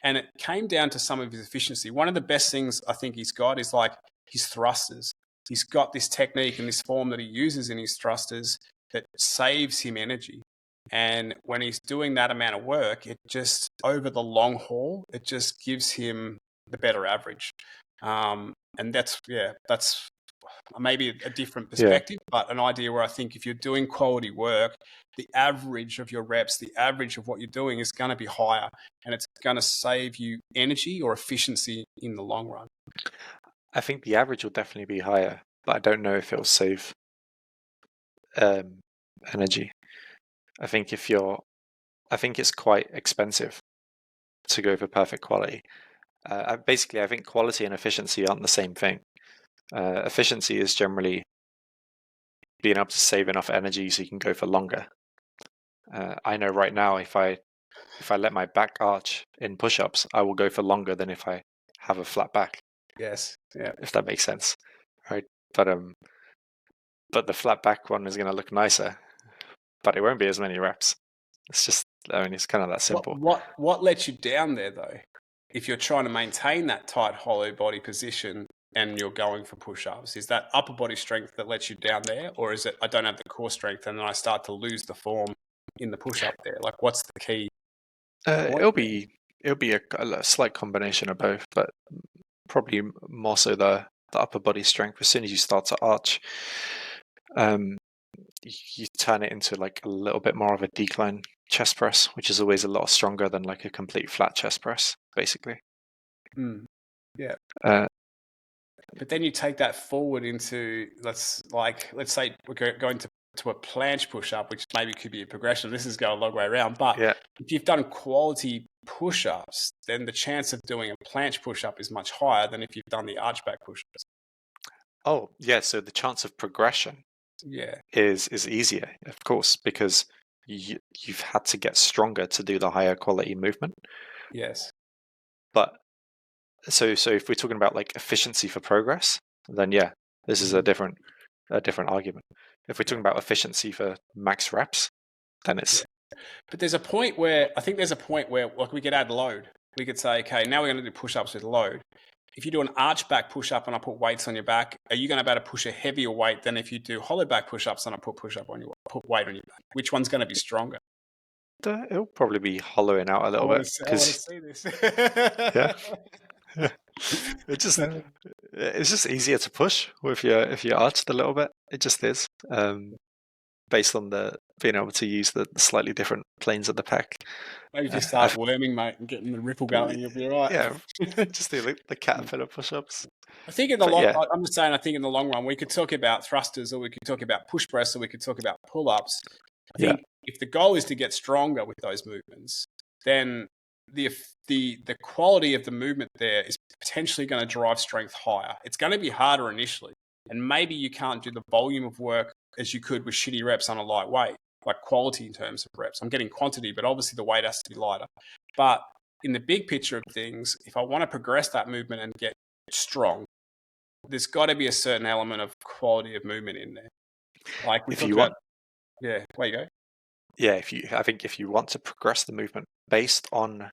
And it came down to some of his efficiency. One of the best things I think he's got is like his thrusters. He's got this technique and this form that he uses in his thrusters that saves him energy. And when he's doing that amount of work, it just, over the long haul, it just gives him the better average. And that's maybe a different perspective, but an idea where I think if you're doing quality work, the average of your reps, the average of what you're doing is going to be higher, and it's going to save you energy or efficiency in the long run. I think the average will definitely be higher, but I don't know if it'll save energy. I think it's quite expensive to go for perfect quality. Basically, I think quality and efficiency aren't the same thing. Efficiency is generally being able to save enough energy so you can go for longer. I know right now if I let my back arch in push-ups, I will go for longer than if I have a flat back. Yes, yeah. If that makes sense, right? But the flat back one is going to look nicer, but it won't be as many reps. It's kind of that simple. What lets you down there though? If you're trying to maintain that tight hollow body position and you're going for push-ups, is that upper body strength that lets you down there, or is it I don't have the core strength and then I start to lose the form in the push-up there? Like, what's the key? It'll be a slight combination of both, but probably more so the upper body strength. As soon as you start to arch, you turn it into like a little bit more of a decline chest press, which is always a lot stronger than like a complete flat chest press, basically. Yeah. But then you take that forward into let's say we're going to a planche push-up, which maybe could be a progression. This is going a long way around, but if you've done quality push-ups, then the chance of doing a planche push-up is much higher than if you've done the archback push-ups. Oh, yeah. So the chance of progression is easier, of course, because you've had to get stronger to do the higher quality movement. Yes. But so if we're talking about like efficiency for progress, then this is a different argument. If we're talking about efficiency for max reps, then it's. But there's a point where like we could add load. We could say, okay, now we're going to do push-ups with load. If you do an arch back push-up and I put weights on your back, are you going to be able to push a heavier weight than if you do hollow back push-ups and I put weight on your back? Which one's going to be stronger? It'll probably be hollowing out a little bit. I want to see this. Yeah. It's just easier to push if you're arched a little bit. It just is. Based on being able to use the slightly different planes of the pec. Maybe if you start worming, mate, and getting the ripple going, you'll be right. Yeah, just do the caterpillar push-ups. I think in the I'm just saying, I think in the long run, we could talk about thrusters, or we could talk about push press, or we could talk about pull-ups. I think if the goal is to get stronger with those movements, then the quality of the movement there is potentially going to drive strength higher. It's going to be harder initially, and maybe you can't do the volume of work as you could with shitty reps on a light weight, like quality in terms of reps. I'm getting quantity, but obviously the weight has to be lighter. But in the big picture of things, if I want to progress that movement and get strong, there's got to be a certain element of quality of movement in there. Like we talked about. Yeah, where you go. Yeah, I think if you want to progress the movement based on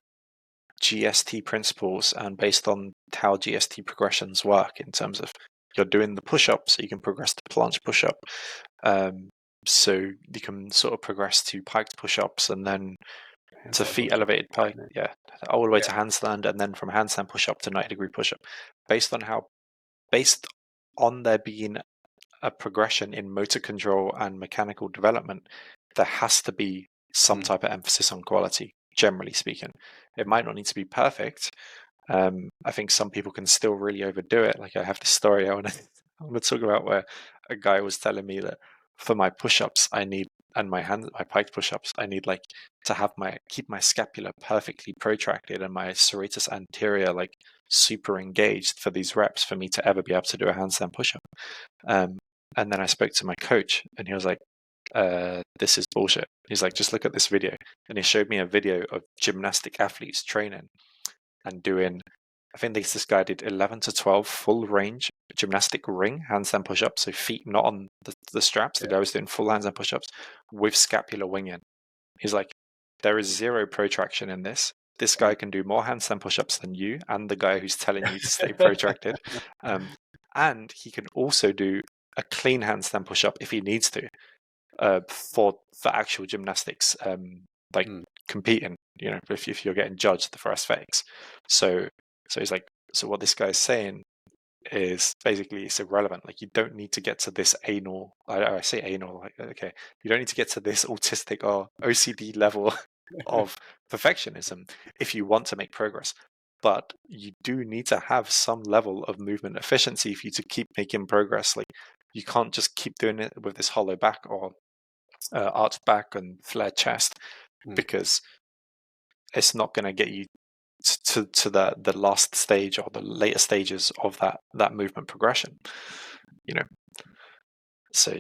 GST principles and based on how GST progressions work in terms of you're doing the push-up so you can progress to planche push-up. So you can sort of progress to piked push-ups and then to feet elevated pike, all the way to handstand, and then from handstand push-up to 90-degree push-up. Based on there being a progression in motor control and mechanical development, there has to be some type of emphasis on quality, generally speaking. It might not need to be perfect. I think some people can still really overdo it. Like I have this story I want to talk about where a guy was telling me that for my push-ups and my piked push-ups, I need like to keep my scapula perfectly protracted and my serratus anterior like super engaged for these reps for me to ever be able to do a handstand push-up. And then I spoke to my coach and he was like, this is bullshit. He's like, just look at this video. And he showed me a video of gymnastic athletes training and doing I think this guy did 11 to 12 full range gymnastic ring handstand push-ups, so feet not on the straps. The guy was doing full handstand push-ups with scapular wing in. He's like, there is zero protraction in this. This guy can do more handstand push-ups than you and the guy who's telling you to stay protracted. And he can also do a clean handstand push-up if he needs to for actual gymnastics, competing, if you're getting judged for aesthetics. So he's like, so what this guy's saying is basically it's irrelevant. Like, you don't need to get to this anal, I say anal, like, okay, you don't need to get to this autistic or OCD level of perfectionism if you want to make progress. But you do need to have some level of movement efficiency for you to keep making progress. Like, you can't just keep doing it with this hollow back or arched back and flared chest, because it's not going to get you to the last stage or the later stages of that movement progression. So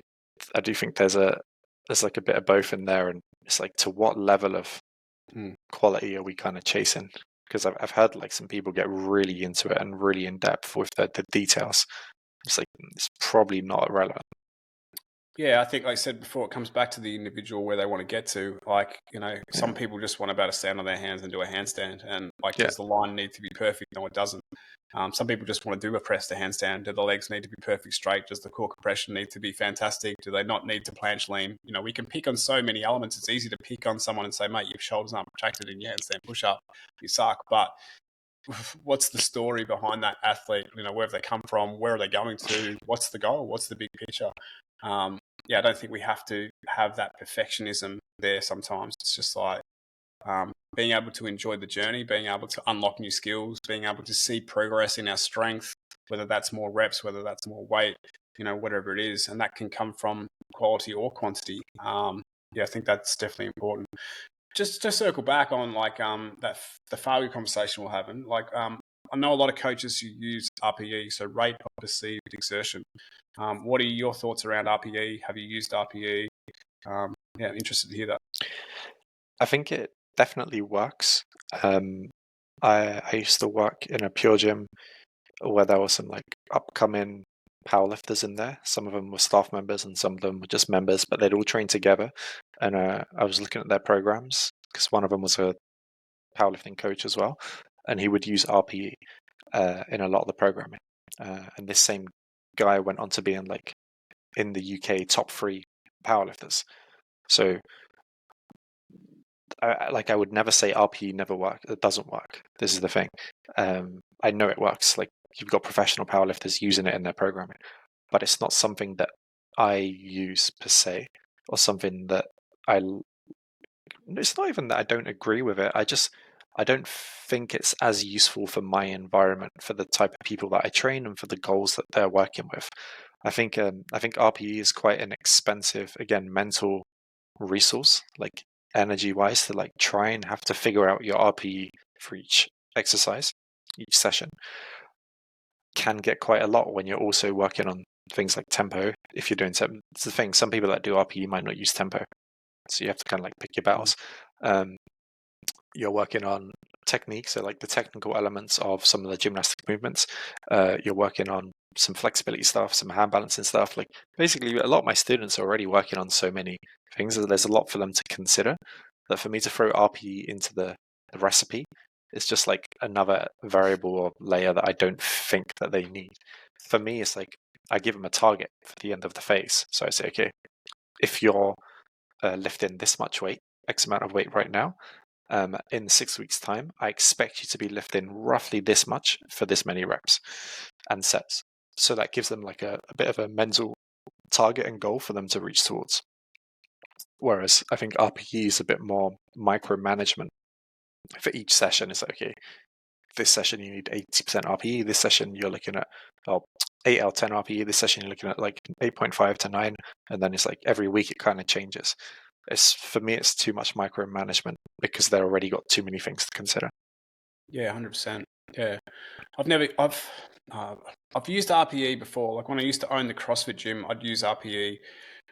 I do think there's like a bit of both in there, and it's like, to what level of quality are we kind of chasing? Because I've heard like some people get really into it and really in depth with the details. It's like, it's probably not relevant. Yeah, I think, like I said before, it comes back to the individual where they want to get to. Like, some people just want to be able to stand on their hands and do a handstand. And does the line need to be perfect? No, it doesn't. Some people just want to do a press to handstand. Do the legs need to be perfect straight? Does the core compression need to be fantastic? Do they not need to planche lean? We can pick on so many elements. It's easy to pick on someone and say, mate, your shoulders aren't protracted in your handstand push-up. You suck. But what's the story behind that athlete? Where have they come from? Where are they going to? What's the goal? What's the big picture? I don't think we have to have that perfectionism there sometimes. It's just like being able to enjoy the journey, being able to unlock new skills, being able to see progress in our strength, whether that's more reps, whether that's more weight, whatever it is. And that can come from quality or quantity. I think that's definitely important. Just to circle back on the failure conversation we're having, I know a lot of coaches who use RPE, so rate of perceived exertion. What are your thoughts around RPE? Have you used RPE? I'm interested to hear that. I think it definitely works. I used to work in a pure gym where there were some like upcoming powerlifters in there. Some of them were staff members and some of them were just members, but they'd all train together. And I was looking at their programs because one of them was a powerlifting coach as well, and he would use RPE in a lot of the programming. And this same guy went on to being like in the UK top 3 powerlifters. So I would never say RPE never works. It doesn't work. This is the thing. I know it works. Like, you've got professional powerlifters using it in their programming, but it's not something that I use per se, or something that it's not even that I don't agree with it. I don't think it's as useful for my environment, for the type of people that I train and for the goals that they're working with. I think RPE is quite an expensive, again, mental resource, like energy wise, to like try and have to figure out your RPE for each exercise, each session. Can get quite a lot when you're also working on things like tempo. If you're doing tempo, it's the thing, some people that do RPE might not use tempo, so you have to kind of like pick your battles. You're working on technique, so like the technical elements of some of the gymnastic movements. You're working on some flexibility stuff, some hand balancing stuff. Like, basically, a lot of my students are already working on so many things that there's a lot for them to consider. That for me to throw RPE into the recipe, it's just like another variable or layer that I don't think that they need. For me, it's like I give them a target for the end of the phase. So I say, okay, if you're lifting this much weight, X amount of weight right now, in 6 weeks' time, I expect you to be lifting roughly this much for this many reps and sets. So that gives them like a bit of a mental target and goal for them to reach towards. Whereas I think RPE is a bit more micromanagement. For each session, it's like, okay, this session you need 80% RPE, this session you're looking at 8 out of 10 RPE, this session you're looking at like 8.5 to 9, and then it's like every week it kind of changes. For me, it's too much micromanagement because they've already got too many things to consider. Yeah, 100%. Yeah, I've used RPE before. Like, when I used to own the CrossFit gym, I'd use RPE.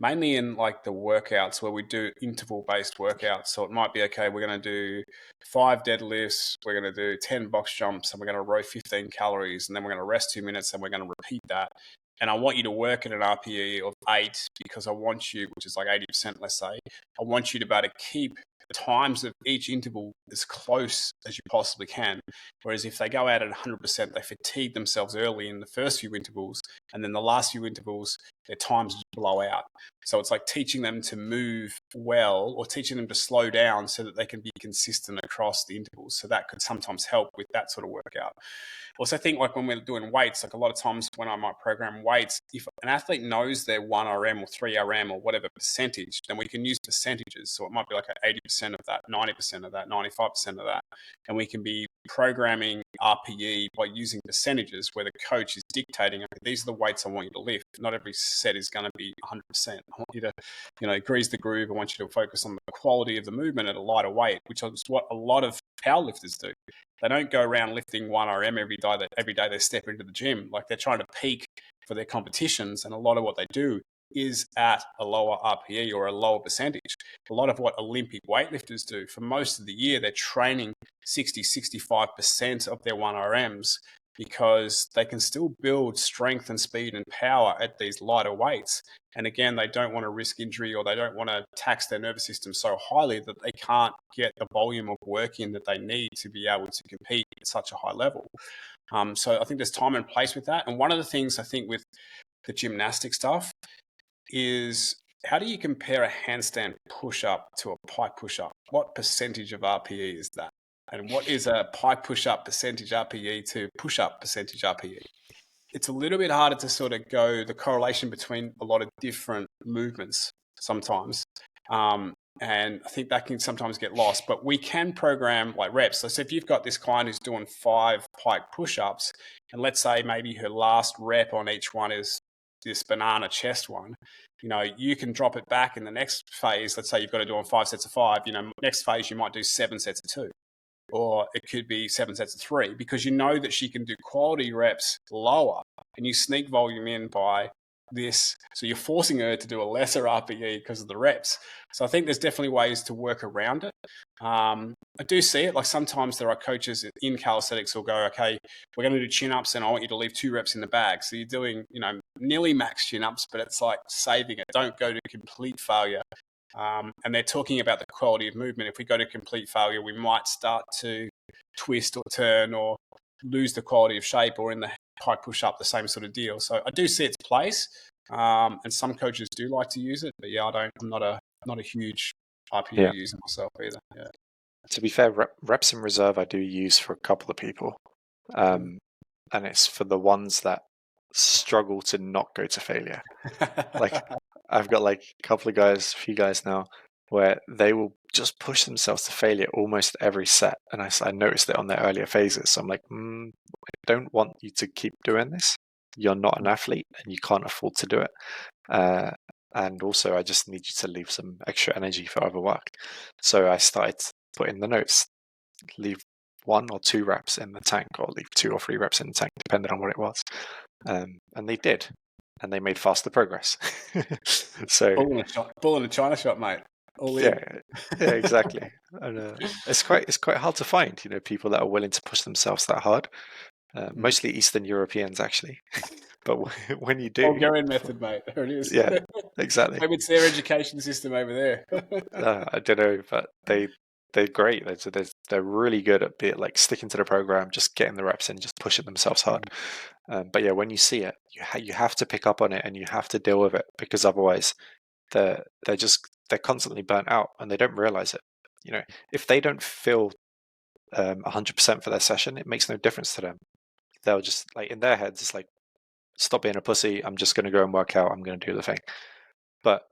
mainly in like the workouts where we do interval based workouts. So it might be, okay, we're going to do 5 deadlifts, we're going to do 10 box jumps, and we're going to row 15 calories, and then we're going to rest 2 minutes, and we're going to repeat that. And I want you to work at an RPE of 8 because I want you, which is like 80%, let's say, I want you to be able to keep the times of each interval as close as you possibly can. Whereas if they go out at 100%, they fatigue themselves early in the first few intervals, and then the last few intervals, their times just blow out. So it's like teaching them to move well or teaching them to slow down so that they can be consistent across the intervals. So that could sometimes help with that sort of workout. Also, I think like when we're doing weights, like a lot of times when I might program weights, if an athlete knows their 1RM or 3RM or whatever percentage, then we can use percentages. So it might be like 80% of that, 90% of that, 95% of that. And we can be programming RPE by using percentages where the coach is dictating, okay, these are the weights I want you to lift. Not every set is going to be 100%. I want you to, grease the groove. I want you to focus on the quality of the movement at a lighter weight, which is what a lot of powerlifters do. They don't go around lifting 1RM every day they step into the gym. Like they're trying to peak for their competitions, and a lot of what they do is at a lower RPE or a lower percentage. A lot of what Olympic weightlifters do for most of the year, they're training 60-65% of their 1RMs because they can still build strength and speed and power at these lighter weights. And again, they don't want to risk injury, or they don't want to tax their nervous system so highly that they can't get the volume of work in that they need to be able to compete at such a high level. So I think there's time and place with that. And one of the things I think with the gymnastic stuff is, how do you compare a handstand push-up to a pike push-up? What percentage of RPE is that? And what is a pike push-up percentage RPE to push-up percentage RPE? It's a little bit harder to sort of go the correlation between a lot of different movements sometimes. And I think that can sometimes get lost, but we can program like reps. So if you've got this client who's doing 5 pike push-ups, and let's say maybe her last rep on each one is this banana chest one, you can drop it back in the next phase. Let's say you've got to do on 5 sets of 5, next phase you might do 7 sets of 2. Or it could be 7 sets of 3, because you know that she can do quality reps lower, and you sneak volume in by this. So you're forcing her to do a lesser RPE because of the reps. So I think there's definitely ways to work around it. I do see it. Like sometimes there are coaches in calisthenics who'll go, okay, we're going to do chin-ups and I want you to leave 2 reps in the bag. So you're doing, nearly max chin-ups, but it's like saving it. Don't go to complete failure. And they're talking about the quality of movement. If we go to complete failure, we might start to twist or turn or lose the quality of shape, or in the pike push-up, the same sort of deal. So I do see its place, and some coaches do like to use it, but yeah, I'm not a huge RPE user myself either. Yeah. To be fair, reps in reserve I do use for a couple of people, and it's for the ones that struggle to not go to failure. Like I've got like a few guys now, where they will just push themselves to failure almost every set. And I noticed it on their earlier phases. So I'm like, I don't want you to keep doing this. You're not an athlete and you can't afford to do it. And also, I just need you to leave some extra energy for other work. So I started putting the notes, leave 1 or 2 reps in the tank, or leave 2 or 3 reps in the tank, depending on what it was. And they did. And they made faster progress. So bull in a china shop, mate. Yeah, exactly. And it's quite hard to find, people that are willing to push themselves that hard. Mostly Eastern Europeans, actually. But when you do, Bulgarian method, mate. There it is. Yeah, exactly. Maybe it's their education system over there. I don't know, but they're great. They're really good at like sticking to the program, just getting the reps in, just pushing themselves hard. But yeah, when you see it, you have to pick up on it and you have to deal with it, because otherwise they're constantly burnt out and they don't realize it. If they don't feel 100% for their session, it makes no difference to them. They'll just, like, in their heads, it's like, stop being a pussy. I'm just going to go and work out. I'm going to do the thing. But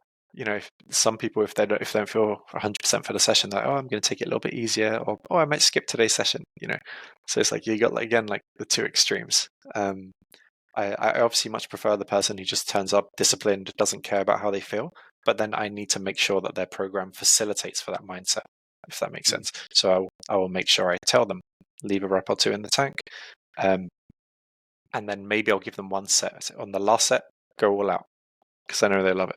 some people, if they don't feel 100% for the session, they're like, I'm going to take it a little bit easier, or I might skip today's session. So it's like you got, again, like the two extremes. I obviously much prefer the person who just turns up disciplined, doesn't care about how they feel, but then I need to make sure that their program facilitates for that mindset, if that makes sense. So I will make sure I tell them, leave a rep or 2 in the tank, and then maybe I'll give them 1 set. On the last set, go all out, because I know they love it.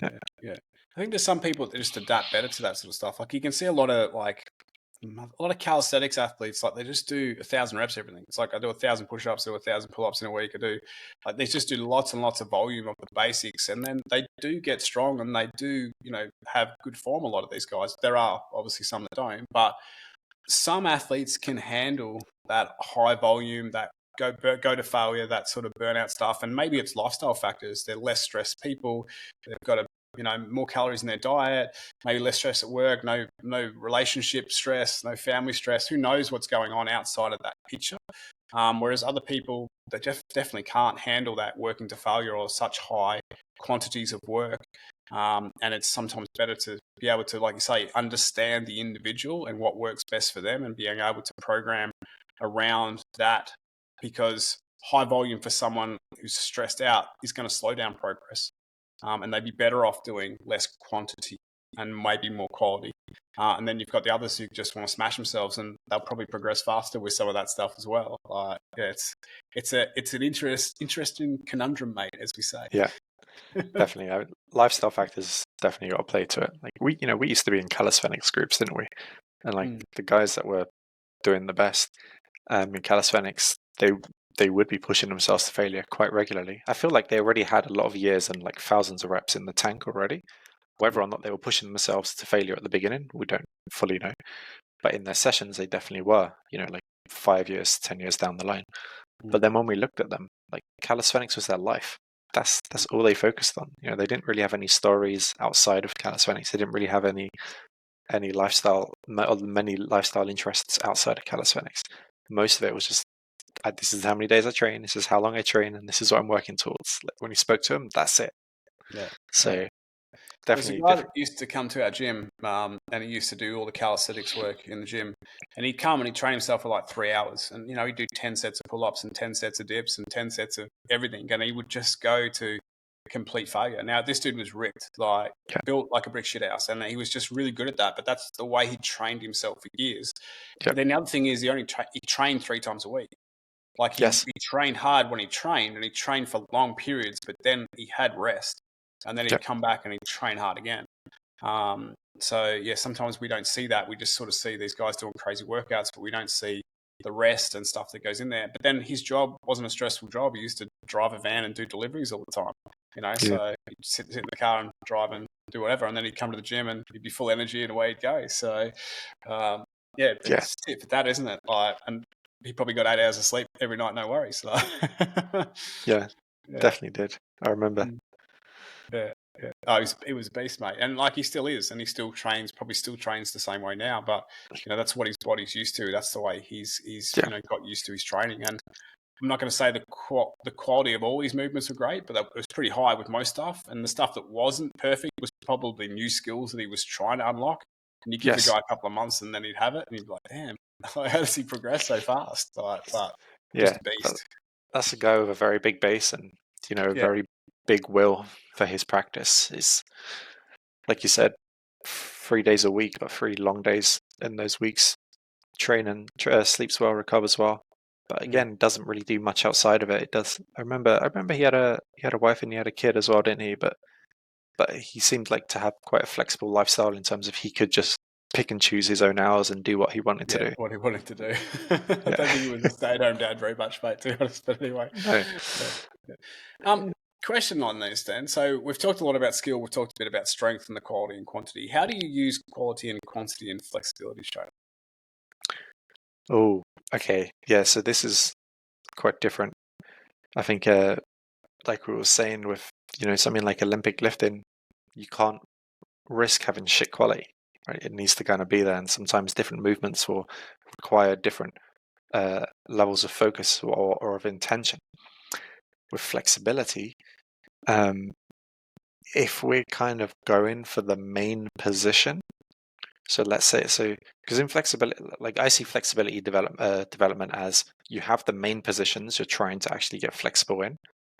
Yeah. I think there's some people that just adapt better to that sort of stuff. Like you can see a lot of calisthenics athletes, like they just do 1,000 reps, everything. It's like I do 1,000 push-ups, do 1,000 pull-ups in a week. They just do lots and lots of volume of the basics, and then they do get strong and they do, have good form. A lot of these guys. There are obviously some that don't, but some athletes can handle that high volume, that go to failure, that sort of burnout stuff. And maybe it's lifestyle factors. They're less stressed people. They've got more calories in their diet, maybe less stress at work, no relationship stress, no family stress. Who knows what's going on outside of that picture? Whereas other people that definitely can't handle that working to failure or such high quantities of work. And it's sometimes better to be able to, like you say, understand the individual and what works best for them and being able to program around that, because high volume for someone who's stressed out is going to slow down progress. And they'd be better off doing less quantity and maybe more quality. And then you've got the others who just want to smash themselves, and they'll probably progress faster with some of that stuff as well. It's an interesting conundrum, mate, as we say. Yeah, definitely. Lifestyle factors definitely got to play to it. Like we used to be in calisthenics groups, didn't we? And like the guys that were doing the best in calisthenics, they would be pushing themselves to failure quite regularly. I feel like they already had a lot of years and like thousands of reps in the tank already. Whether or not they were pushing themselves to failure at the beginning, we don't fully know. But in their sessions, they definitely were, like 5 years, 10 years down the line. But then when we looked at them, like calisthenics was their life. That's all they focused on. They didn't really have any stories outside of calisthenics. They didn't really have any lifestyle or many lifestyle interests outside of calisthenics. Most of it was just, this is how many days I train, this is how long I train, and this is what I'm working towards. Like when you spoke to them, that's it. Yeah. So definitely. There's a guy that used to come to our gym, and he used to do all the calisthenics work in the gym. And he'd come and he'd train himself for like 3 hours. And, he'd do 10 sets of pull-ups and 10 sets of dips and 10 sets of everything. And he would just go to complete failure. Now, this dude was ripped, built like a brick shit house. And he was just really good at that. But that's the way he trained himself for years. But then the other thing is he trained 3 times a week. Like he trained hard when he trained, and he trained for long periods, but then he had rest. And then he'd come back and he'd train hard again. Sometimes we don't see that. We just sort of see these guys doing crazy workouts, but we don't see the rest and stuff that goes in there. But then his job wasn't a stressful job. He used to drive a van and do deliveries all the time, so he'd sit in the car and drive and do whatever. And then he'd come to the gym and he'd be full energy and away he'd go. So, it's it for that, isn't it? And he probably got 8 hours of sleep every night, no worries. Definitely did. I remember. Yeah. Oh, he was a beast, mate, and he still is, and he still trains. Probably still trains the same way now, but that's what his body's used to. That's the way he's got used to his training. And I'm not going to say the quality of all his movements were great, but it was pretty high with most stuff. And the stuff that wasn't perfect was probably new skills that he was trying to unlock. And you give the guy a couple of months, and then he'd have it, and he'd be like, "Damn, how does he progress so fast?" Just a beast. That's a guy with a very big base and a very big will for his practice. Is like you said, 3 days a week, but 3 long days in those weeks. Train and sleeps well, recovers well, but again, doesn't really do much outside of it. It does. I remember he had a wife and he had a kid as well, didn't he? But he seemed like to have quite a flexible lifestyle in terms of he could just pick and choose his own hours and do what he wanted to do. What he wanted to do. I don't think he was a stay-at-home dad very much, mate, to be honest. But anyway. No. Question on this then. So we've talked a lot about skill. We've talked a bit about strength and the quality and quantity. How do you use quality and quantity in flexibility training? Oh, okay. Yeah, so this is quite different. I think, like we were saying with, something like Olympic lifting, you can't risk having shit quality, right? It needs to kind of be there. And sometimes different movements will require different levels of focus or of intention. With flexibility, if we're kind of going for the main position, so let's say, because in flexibility, like I see flexibility development as you have the main positions you're trying to actually get flexible in,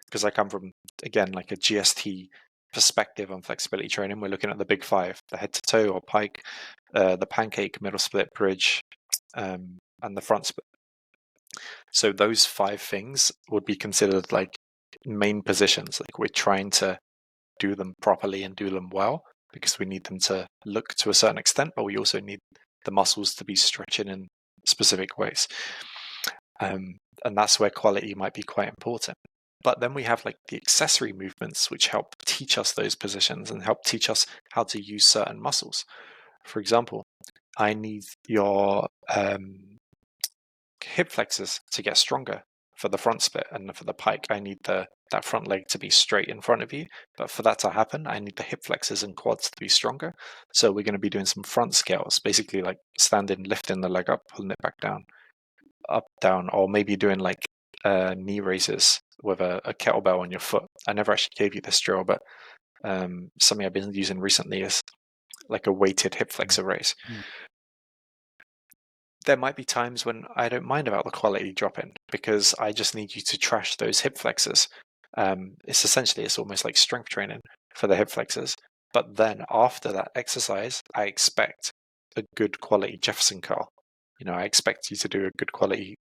because I come from, again, like a GST perspective on flexibility training. We're looking at the big 5, the head to toe or pike, the pancake, middle split, bridge, and the front split. So those 5 things would be considered like main positions. Like we're trying to do them properly and do them well, because we need them to look to a certain extent, but we also need the muscles to be stretching in specific ways. And that's where quality might be quite important. But then we have like the accessory movements, which help teach us those positions and help teach us how to use certain muscles. For example, I need your hip flexors to get stronger for the front split, and for the pike, I need that front leg to be straight in front of you. But for that to happen, I need the hip flexors and quads to be stronger. So we're going to be doing some front scales, basically like standing, lifting the leg up, pulling it back down, up, down, or maybe doing like knee raises with a kettlebell on your foot. I never actually gave you this drill, but something I've been using recently is like a weighted hip flexor raise. There might be times when I don't mind about the quality dropping, because I just need you to trash those hip flexors. It's almost like strength training for the hip flexors. But then after that exercise, I expect a good quality Jefferson curl. I expect you to do a good quality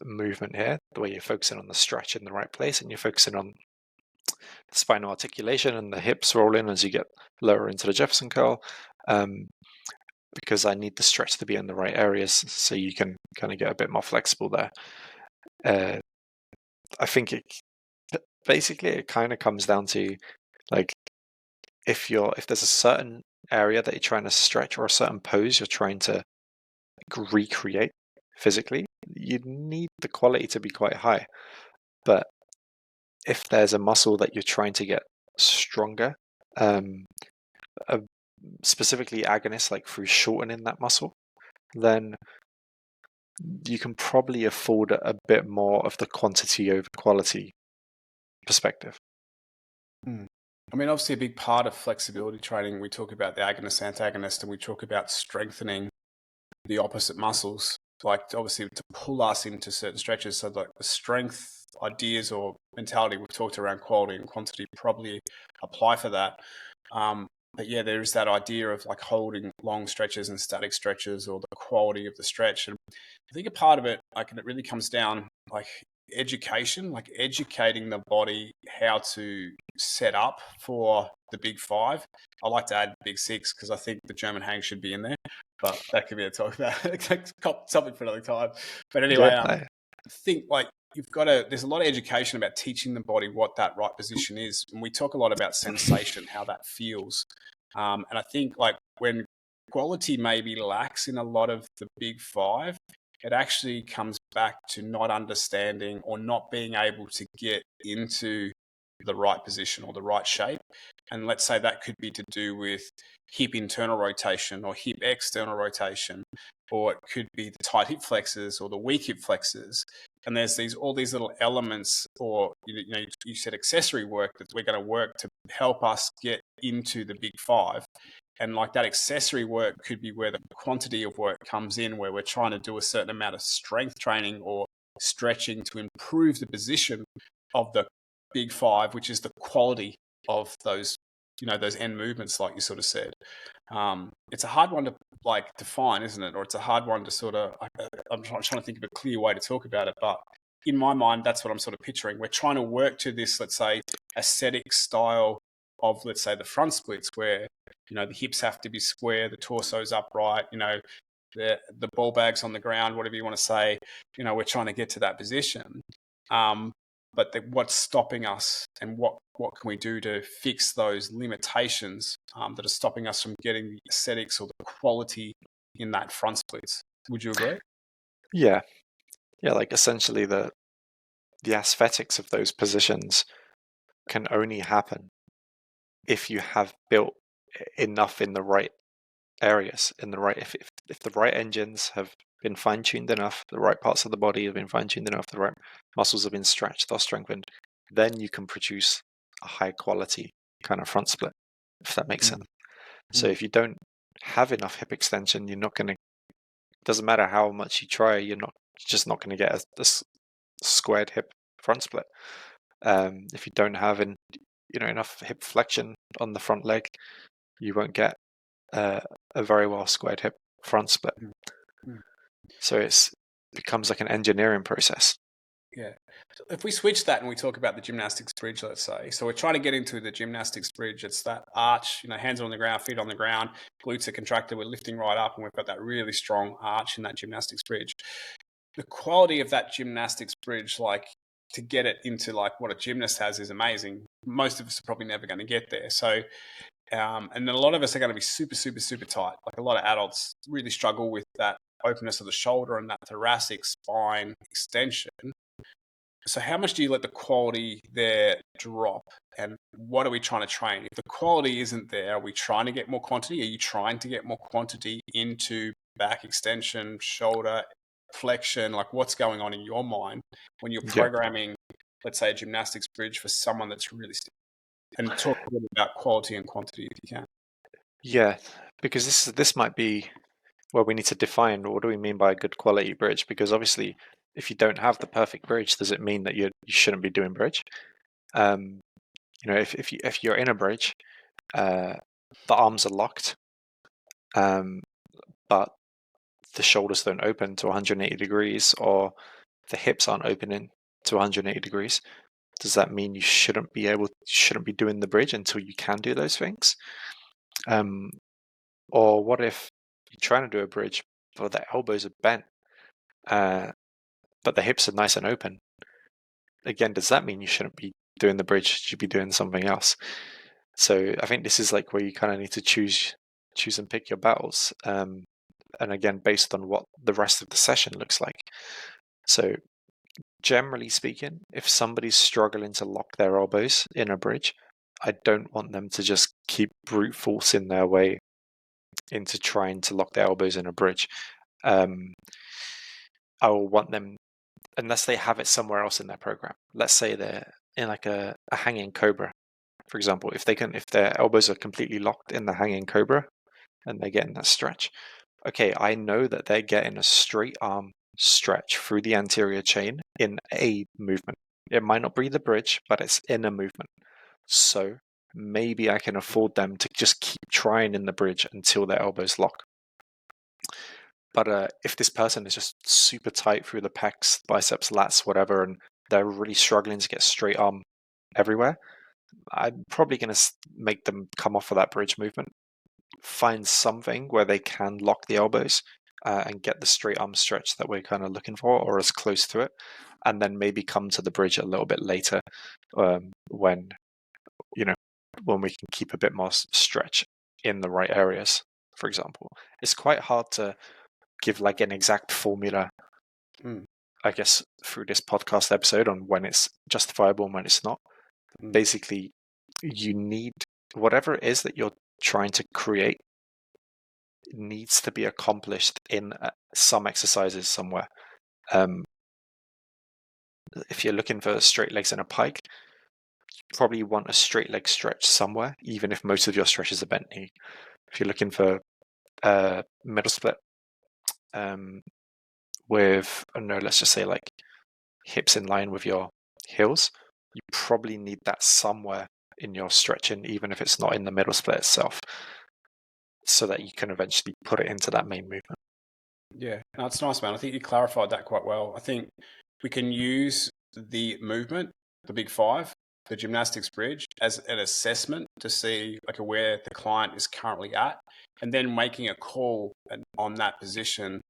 movement here, the way you're focusing on the stretch in the right place, and you're focusing on spinal articulation and the hips roll in as you get lower into the Jefferson curl, because I need the stretch to be in the right areas so you can kind of get a bit more flexible there. I think it kind of comes down to like if there's a certain area that you're trying to stretch or a certain pose you're trying to recreate physically, you need the quality to be quite high. But if there's a muscle that you're trying to get stronger, specifically agonists, like through shortening that muscle, then you can probably afford a bit more of the quantity over quality perspective. I mean, obviously, a big part of flexibility training, we talk about the agonist, antagonist, and we talk about strengthening the opposite muscles, like obviously to pull us into certain stretches. So like the strength ideas or mentality we've talked around quality and quantity probably apply for that. But yeah, there is that idea of like holding long stretches and static stretches, or the quality of the stretch. And I think a part of it, like, and it really comes down like education, like educating the body how to set up for the big five. I like to add big six because I think the German hang should be in there, but that could be a talk about something for another time. But anyway, I think like there's a lot of education about teaching the body what that right position is. And we talk a lot about sensation, how that feels. And I think like when quality maybe lacks in a lot of the big five, it actually comes back to not understanding or not being able to get into the right position or the right shape. And let's say that could be to do with hip internal rotation or hip external rotation, or it could be the tight hip flexors or the weak hip flexors. And there's all these little elements, or you said accessory work that we're going to work to help us get into the big five. And like that accessory work could be where the quantity of work comes in, where we're trying to do a certain amount of strength training or stretching to improve the position of the big five, which is the quality of those, those end movements, like you sort of said. It's a hard one to like define, isn't it? Or it's a hard one to sort of, I'm trying to think of a clear way to talk about it. But in my mind, that's what I'm sort of picturing. We're trying to work to this, let's say, aesthetic style of, let's say, the front splits, where, the hips have to be square, the torso's upright, the ball bag's on the ground, whatever you want to say. We're trying to get to that position. But what's stopping us, and what can we do to fix those limitations that are stopping us from getting the aesthetics or the quality in that front splits? Would you agree? Yeah, like essentially the aesthetics of those positions can only happen if you have built enough in the right areas, if the right engines have been fine-tuned enough, the right parts of the body have been fine-tuned enough, the right muscles have been stretched or strengthened, then you can produce a high quality kind of front split, if that makes sense. So if you don't have enough hip extension, you're not going to, doesn't matter how much you try, you're just not going to get a squared hip front split. If you don't have enough hip flexion on the front leg, you won't get a very well squared hip front split. So it becomes like an engineering process. Yeah. So if we switch that and we talk about the gymnastics bridge, let's say, so we're trying to get into the gymnastics bridge. It's that arch, hands on the ground, feet on the ground, glutes are contracted, we're lifting right up, and we've got that really strong arch in that gymnastics bridge. The quality of that gymnastics bridge, like to get it into like what a gymnast has, is amazing. Most of us are probably never going to get there. So, and then a lot of us are going to be super, super, super tight. Like a lot of adults really struggle with that openness of the shoulder and that thoracic spine extension. So how much do you let the quality there drop? And what are we trying to train? If the quality isn't there, are we trying to get more quantity? Are you trying to get more quantity into back extension, shoulder flexion? Like what's going on in your mind when you're programming, let's say, a gymnastics bridge for someone that's really stiff? And talk a little about quality and quantity if you can. Yeah, because this might be where we need to define what do we mean by a good quality bridge? Because obviously, if you don't have the perfect bridge, does it mean that you shouldn't be doing bridge? If you're in a bridge, the arms are locked, but the shoulders don't open to 180 degrees, or the hips aren't opening to 180 degrees. Does that mean you shouldn't be doing the bridge until you can do those things? Or what if you're trying to do a bridge, but the elbows are bent, but the hips are nice and open? Again, does that mean you shouldn't be doing the bridge? You should be doing something else. So I think this is like where you kind of need to choose and pick your battles. And again, based on what the rest of the session looks like. So generally speaking, if somebody's struggling to lock their elbows in a bridge, I don't want them to just keep brute forcing their way into trying to lock their elbows in a bridge. I will want them, unless they have it somewhere else in their program. Let's say they're in like a hanging cobra, for example. If their elbows are completely locked in the hanging cobra and they're getting that stretch, okay, I know that they're getting a straight arm stretch through the anterior chain in a movement. It might not be the bridge, but it's in a movement. So maybe I can afford them to just keep trying in the bridge until their elbows lock. But if this person is just super tight through the pecs, biceps, lats, whatever, and they're really struggling to get straight arm everywhere, I'm probably going to make them come off of that bridge movement, find something where they can lock the elbows and get the straight arm stretch that we're kind of looking for, or as close to it, and then maybe come to the bridge a little bit later when we can keep a bit more stretch in the right areas, for example. It's quite hard to give like an exact formula, I guess, through this podcast episode on when it's justifiable and when it's not. Basically, you need whatever it is that you're trying to create needs to be accomplished in some exercises somewhere. If you're looking for straight legs in a pike, you probably want a straight leg stretch somewhere, even if most of your stretches are bent knee. If you're looking for middle split with, I don't know, let's just say like hips in line with your heels, you probably need that somewhere in your stretching, even if it's not in the middle split itself, so that you can eventually put it into that main movement. Yeah, no, it's nice, man. I think you clarified that quite well. I think we can use the movement, the big five, the gymnastics bridge, as an assessment to see like where the client is currently at, and then making a call on that position.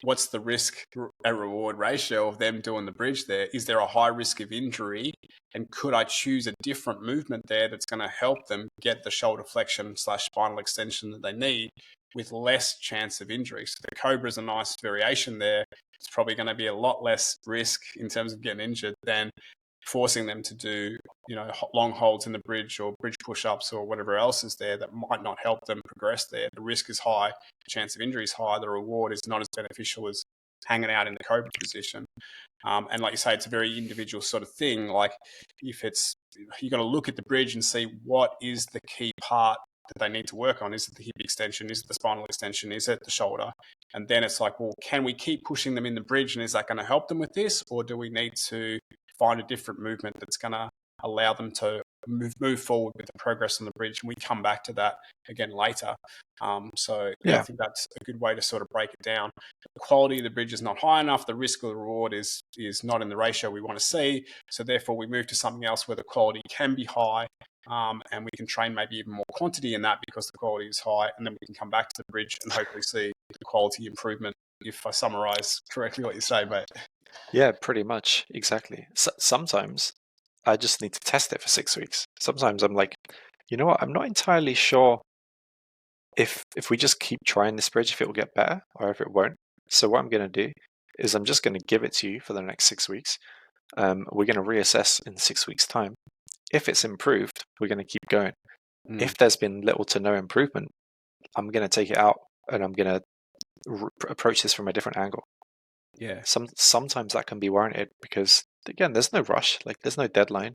What's the risk and reward ratio of them doing the bridge there? Is there a high risk of injury? And could I choose a different movement there that's going to help them get the shoulder flexion / spinal extension that they need with less chance of injury? So the Cobra is a nice variation there. It's probably going to be a lot less risk in terms of getting injured than forcing them to do, long holds in the bridge or bridge push-ups or whatever else is there that might not help them progress there. The risk is high, the chance of injury is high, the reward is not as beneficial as hanging out in the Cobra position. And like you say, it's a very individual sort of thing. Like if you're going to look at the bridge and see what is the key part that they need to work on. Is it the hip extension? Is it the spinal extension? Is it the shoulder? And then it's like, well, can we keep pushing them in the bridge? And is that going to help them with this? Or do we need to find a different movement that's going to allow them to move forward with the progress on the bridge, and we come back to that again later. So I think that's a good way to sort of break it down. The quality of the bridge is not high enough. The risk of the reward is not in the ratio we want to see. So therefore, we move to something else where the quality can be high. And we can train maybe even more quantity in that because the quality is high, and then we can come back to the bridge and hopefully see the quality improvement, if I summarize correctly what you say, mate. Yeah, pretty much. Exactly. Sometimes I just need to test it for 6 weeks. Sometimes I'm like, you know what? I'm not entirely sure if we just keep trying this bridge, if it will get better or if it won't. So what I'm going to do is I'm just going to give it to you for the next 6 weeks. We're going to reassess in 6 weeks' time. If it's improved, we're going to keep going. If there's been little to no improvement, I'm going to take it out and I'm going to approach this from a different angle. Yeah. Sometimes that can be warranted because, again, there's no rush. Like, there's no deadline.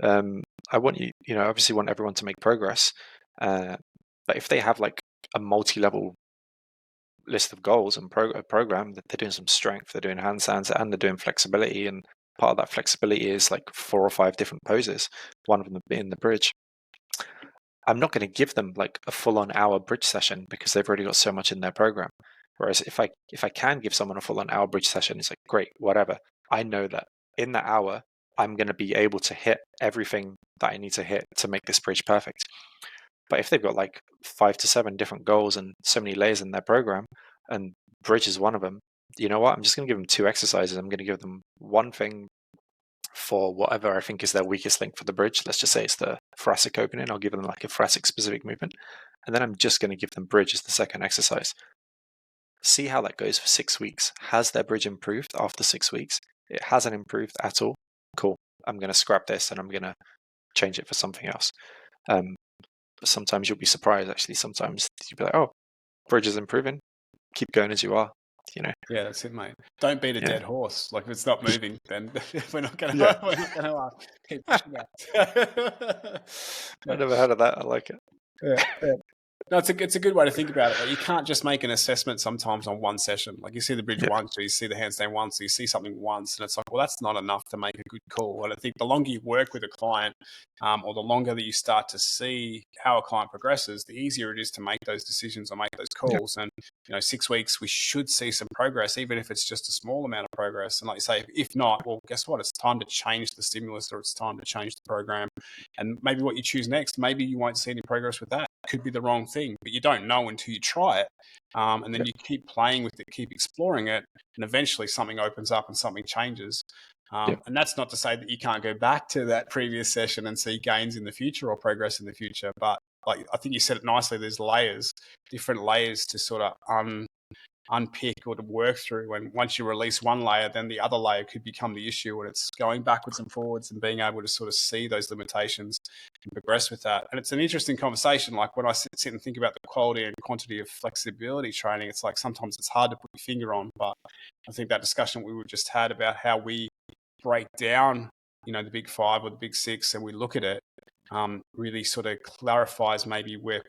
I want obviously want everyone to make progress. But if they have like a multi-level list of goals and program that they're doing some strength, they're doing handstands, and they're doing flexibility, and part of that flexibility is like 4 or 5 different poses, one of them being the bridge. I'm not going to give them like a full-on hour bridge session because they've already got so much in their program. Whereas if I can give someone a full-on hour bridge session, it's like, great, whatever. I know that in that hour, I'm going to be able to hit everything that I need to hit to make this bridge perfect. But if they've got like 5 to 7 different goals and so many layers in their program, and bridge is one of them, you know what? I'm just going to give them 2 exercises. I'm going to give them one thing for whatever I think is their weakest link for the bridge. Let's just say it's the thoracic opening. I'll give them like a thoracic specific movement. And then I'm just going to give them bridge as the second exercise. See how that goes for 6 weeks. Has their bridge improved after 6 weeks? It hasn't improved at all. Cool. I'm going to scrap this and I'm going to change it for something else. But sometimes you'll be surprised, actually. Sometimes you'll be like, oh, bridge is improving. Keep going as you are, Yeah, that's it, mate. Don't beat a dead horse. Like, if it's not moving, then we're not going to keep pushing that. I never heard of that. I like it. Yeah. No, it's a good way to think about it. Like, you can't just make an assessment sometimes on one session. Like, you see the bridge once, or you see the handstand once, or you see something once, and it's like, well, that's not enough to make a good call. And I think the longer you work with a client, or the longer that you start to see how a client progresses, the easier it is to make those decisions or make those calls. And 6 weeks, we should see some progress, even if it's just a small amount of progress. And like you say, if not, well, guess what? It's time to change the stimulus, or it's time to change the program. And maybe what you choose next, maybe you won't see any progress with that. Could be the wrong thing, but you don't know until you try it. And then you keep playing with it, keep exploring it, and eventually something opens up and something changes. And that's not to say that you can't go back to that previous session and see gains in the future or progress in the future. But like, I think you said it nicely, there's different layers to sort of unpick or to work through. And once you release one layer, then the other layer could become the issue, and it's going backwards and forwards and being able to sort of see those limitations and progress with that. And it's an interesting conversation. Like, when I sit and think about the quality and quantity of flexibility training, it's like sometimes it's hard to put your finger on, but I think that discussion we just had about how we break down, the big 5 or the big 6, and we look at it, really sort of clarifies maybe we're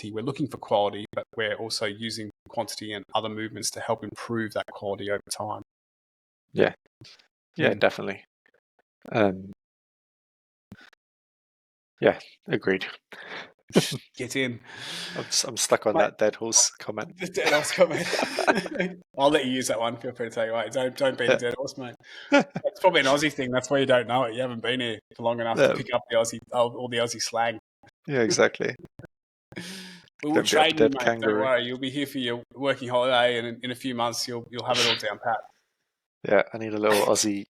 looking for quality, but we're also using quantity and other movements to help improve that quality over time. Yeah, definitely. Yeah, agreed. Get in. I'm stuck on that dead horse comment. The dead horse comment. I'll let you use that one. Feel free to take it away. Don't beat a dead horse, mate. It's probably an Aussie thing. That's why you don't know it. You haven't been here for long enough to pick up all the Aussie slang. Yeah, exactly. We will train you, mate. Kangaroo. Don't worry. You'll be here for your working holiday, and in a few months you'll have it all down pat. Yeah, I need a little Aussie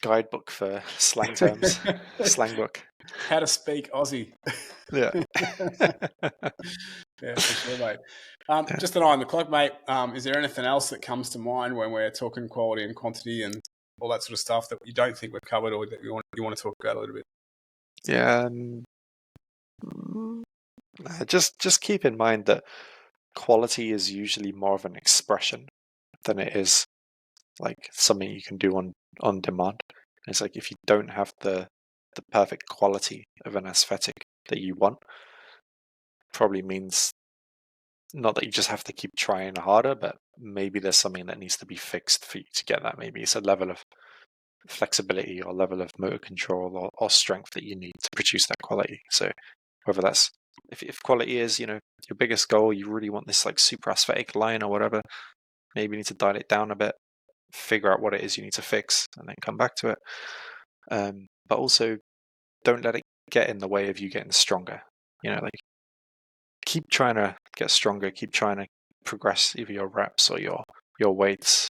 guidebook for slang terms. Slang book. How to speak Aussie. Yeah. Yeah, for sure, mate. Just an eye on the clock, mate. Is there anything else that comes to mind when we're talking quality and quantity and all that sort of stuff that you don't think we've covered, or that you want to talk about a little bit? Yeah. Just keep in mind that quality is usually more of an expression than it is like something you can do on demand. It's like, if you don't have the perfect quality of an aesthetic that you want, probably means not that you just have to keep trying harder, but maybe there's something that needs to be fixed for you to get that. Maybe it's a level of flexibility or level of motor control or strength that you need to produce that quality. So whether that's if quality is, your biggest goal, you really want this like super aesthetic line or whatever, maybe you need to dial it down a bit, figure out what it is you need to fix, and then come back to it. But also don't let it get in the way of you getting stronger. Like keep trying to get stronger, keep trying to progress either your reps or your weights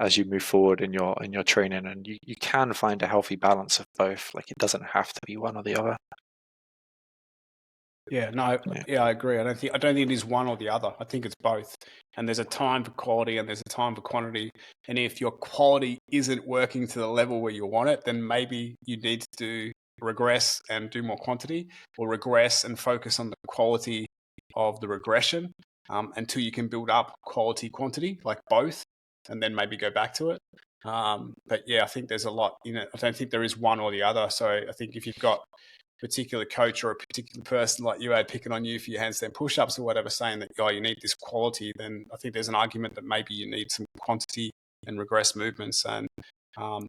as you move forward in your training, and you can find a healthy balance of both. Like it doesn't have to be one or the other. Yeah, no, yeah, I agree. I don't think it is one or the other. I think it's both. And there's a time for quality and there's a time for quantity. And if your quality isn't working to the level where you want it, then maybe you need to regress and do more quantity, or regress and focus on the quality of the regression until you can build up quality quantity, like both, and then maybe go back to it. But yeah, I think there's a lot in it. I don't think there is one or the other. So I think if you've got particular coach or a particular person like you had picking on you for your handstand push-ups or whatever, saying that, you need this quality, then I think there's an argument that maybe you need some quantity and regress movements. And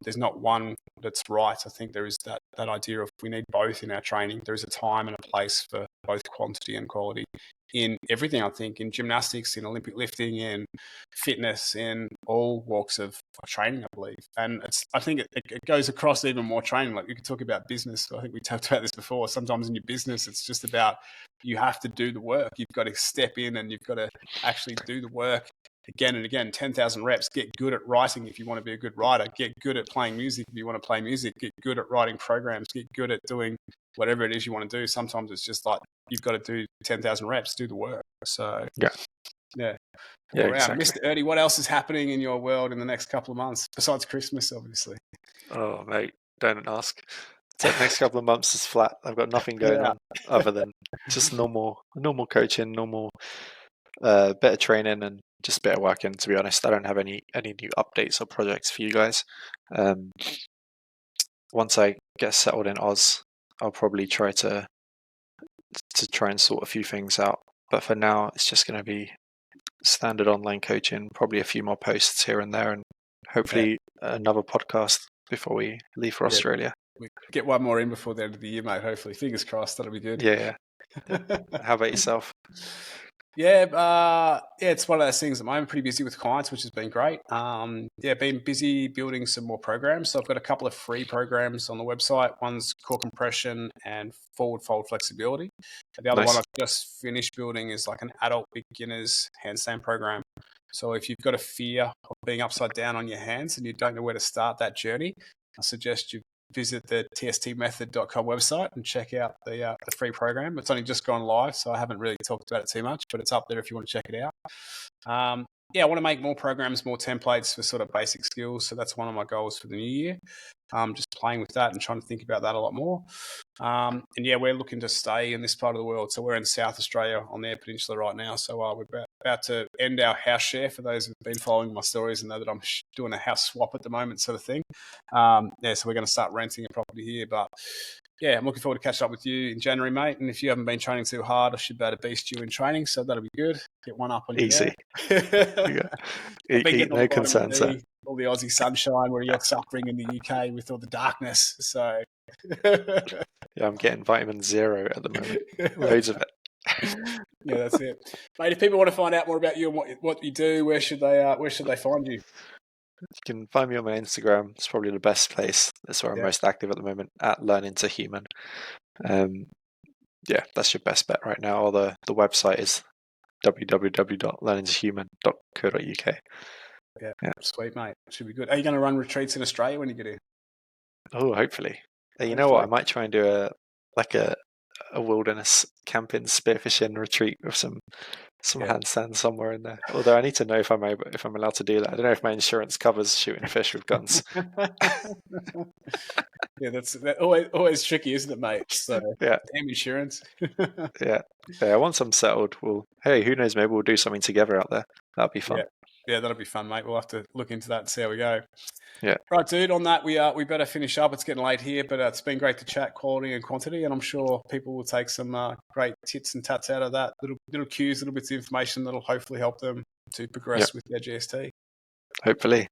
there's not one that's right. I think there is that idea of we need both in our training. There is a time and a place for both quantity and quality in everything. I think in gymnastics, in Olympic lifting, in fitness, in all walks of training, I believe. And I think it goes across even more training. Like you could talk about business. I think we talked about this before. Sometimes in your business, it's just about you have to do the work. You've got to step in and you've got to actually do the work again and again. 10,000 reps. Get good at writing if you want to be a good writer. Get good at playing music if you want to play music. Get good at writing programs. Get good at doing whatever it is you want to do. Sometimes it's just like you've got to do 10,000 reps, do the work. So yeah. All around. Exactly. Mr. Erdi, what else is happening in your world in the next couple of months besides Christmas, obviously? Oh mate, don't ask. So the next couple of months is flat. I've got nothing going on other than just normal coaching, normal bit of training, and just a bit of working. To be honest, I don't have any new updates or projects for you guys. Once I get settled in Oz, I'll probably try to try and sort a few things out. But for now, it's just going to be standard online coaching, probably a few more posts here and there, and hopefully another podcast before we leave for Australia. We get one more in before the end of the year, mate. Hopefully, fingers crossed, that'll be good. Yeah. How about yourself? Yeah, it's one of those things. I'm pretty busy with clients, which has been great. Been busy building some more programs. So I've got a couple of free programs on the website. One's core compression and forward fold flexibility. The other one I've just finished building is like an adult beginners handstand program. So if you've got a fear of being upside down on your hands and you don't know where to start that journey, I suggest you visit the tstmethod.com website and check out the free program. It's only just gone live, so I haven't really talked about it too much, but it's up there if you want to check it out. I want to make more programs, more templates for sort of basic skills. So that's one of my goals for the new year. Just playing with that and trying to think about that a lot more. We're looking to stay in this part of the world. So we're in South Australia on the Eyre Peninsula right now. So we're about to end our house share for those who've been following my stories and know that I'm doing a house swap at the moment, sort of thing. So we're going to start renting a property here. But yeah, I'm looking forward to catching up with you in January, mate. And if you haven't been training too hard, I should be able to beast you in training. So that'll be good. Get one up on you. Easy. Eat no concerns. All the Aussie sunshine where you're suffering in the UK with all the darkness. So yeah, I'm getting vitamin 0 at the moment. Loads of it. Yeah, that's it, mate. If people want to find out more about you and what you do, where should they find you? You can find me on my Instagram. It's probably the best place. That's where I'm most active at the moment, at Learning to Human. That's your best bet right now. Or the website is www.learningtohuman.co.uk. Yeah, sweet, mate. Should be good. Are you going to run retreats in Australia when you get here? Oh, hopefully. You know what? I might try and do a wilderness camping spearfishing retreat with some handstands somewhere in there. Although I need to know if I'm allowed to do that. I don't know if my insurance covers shooting fish with guns. Yeah, that's always tricky, isn't it, mate? So damn insurance. Yeah. Once I'm settled, who knows? Maybe we'll do something together out there. That'll be fun. Yeah, that'll be fun, mate. We'll have to look into that and see how we go. Yeah. Right, dude. On that, we better finish up. It's getting late here, but it's been great to chat quality and quantity, and I'm sure people will take some great tits and tats out of that. Little cues, little bits of information that'll hopefully help them to progress with their GST. Hopefully.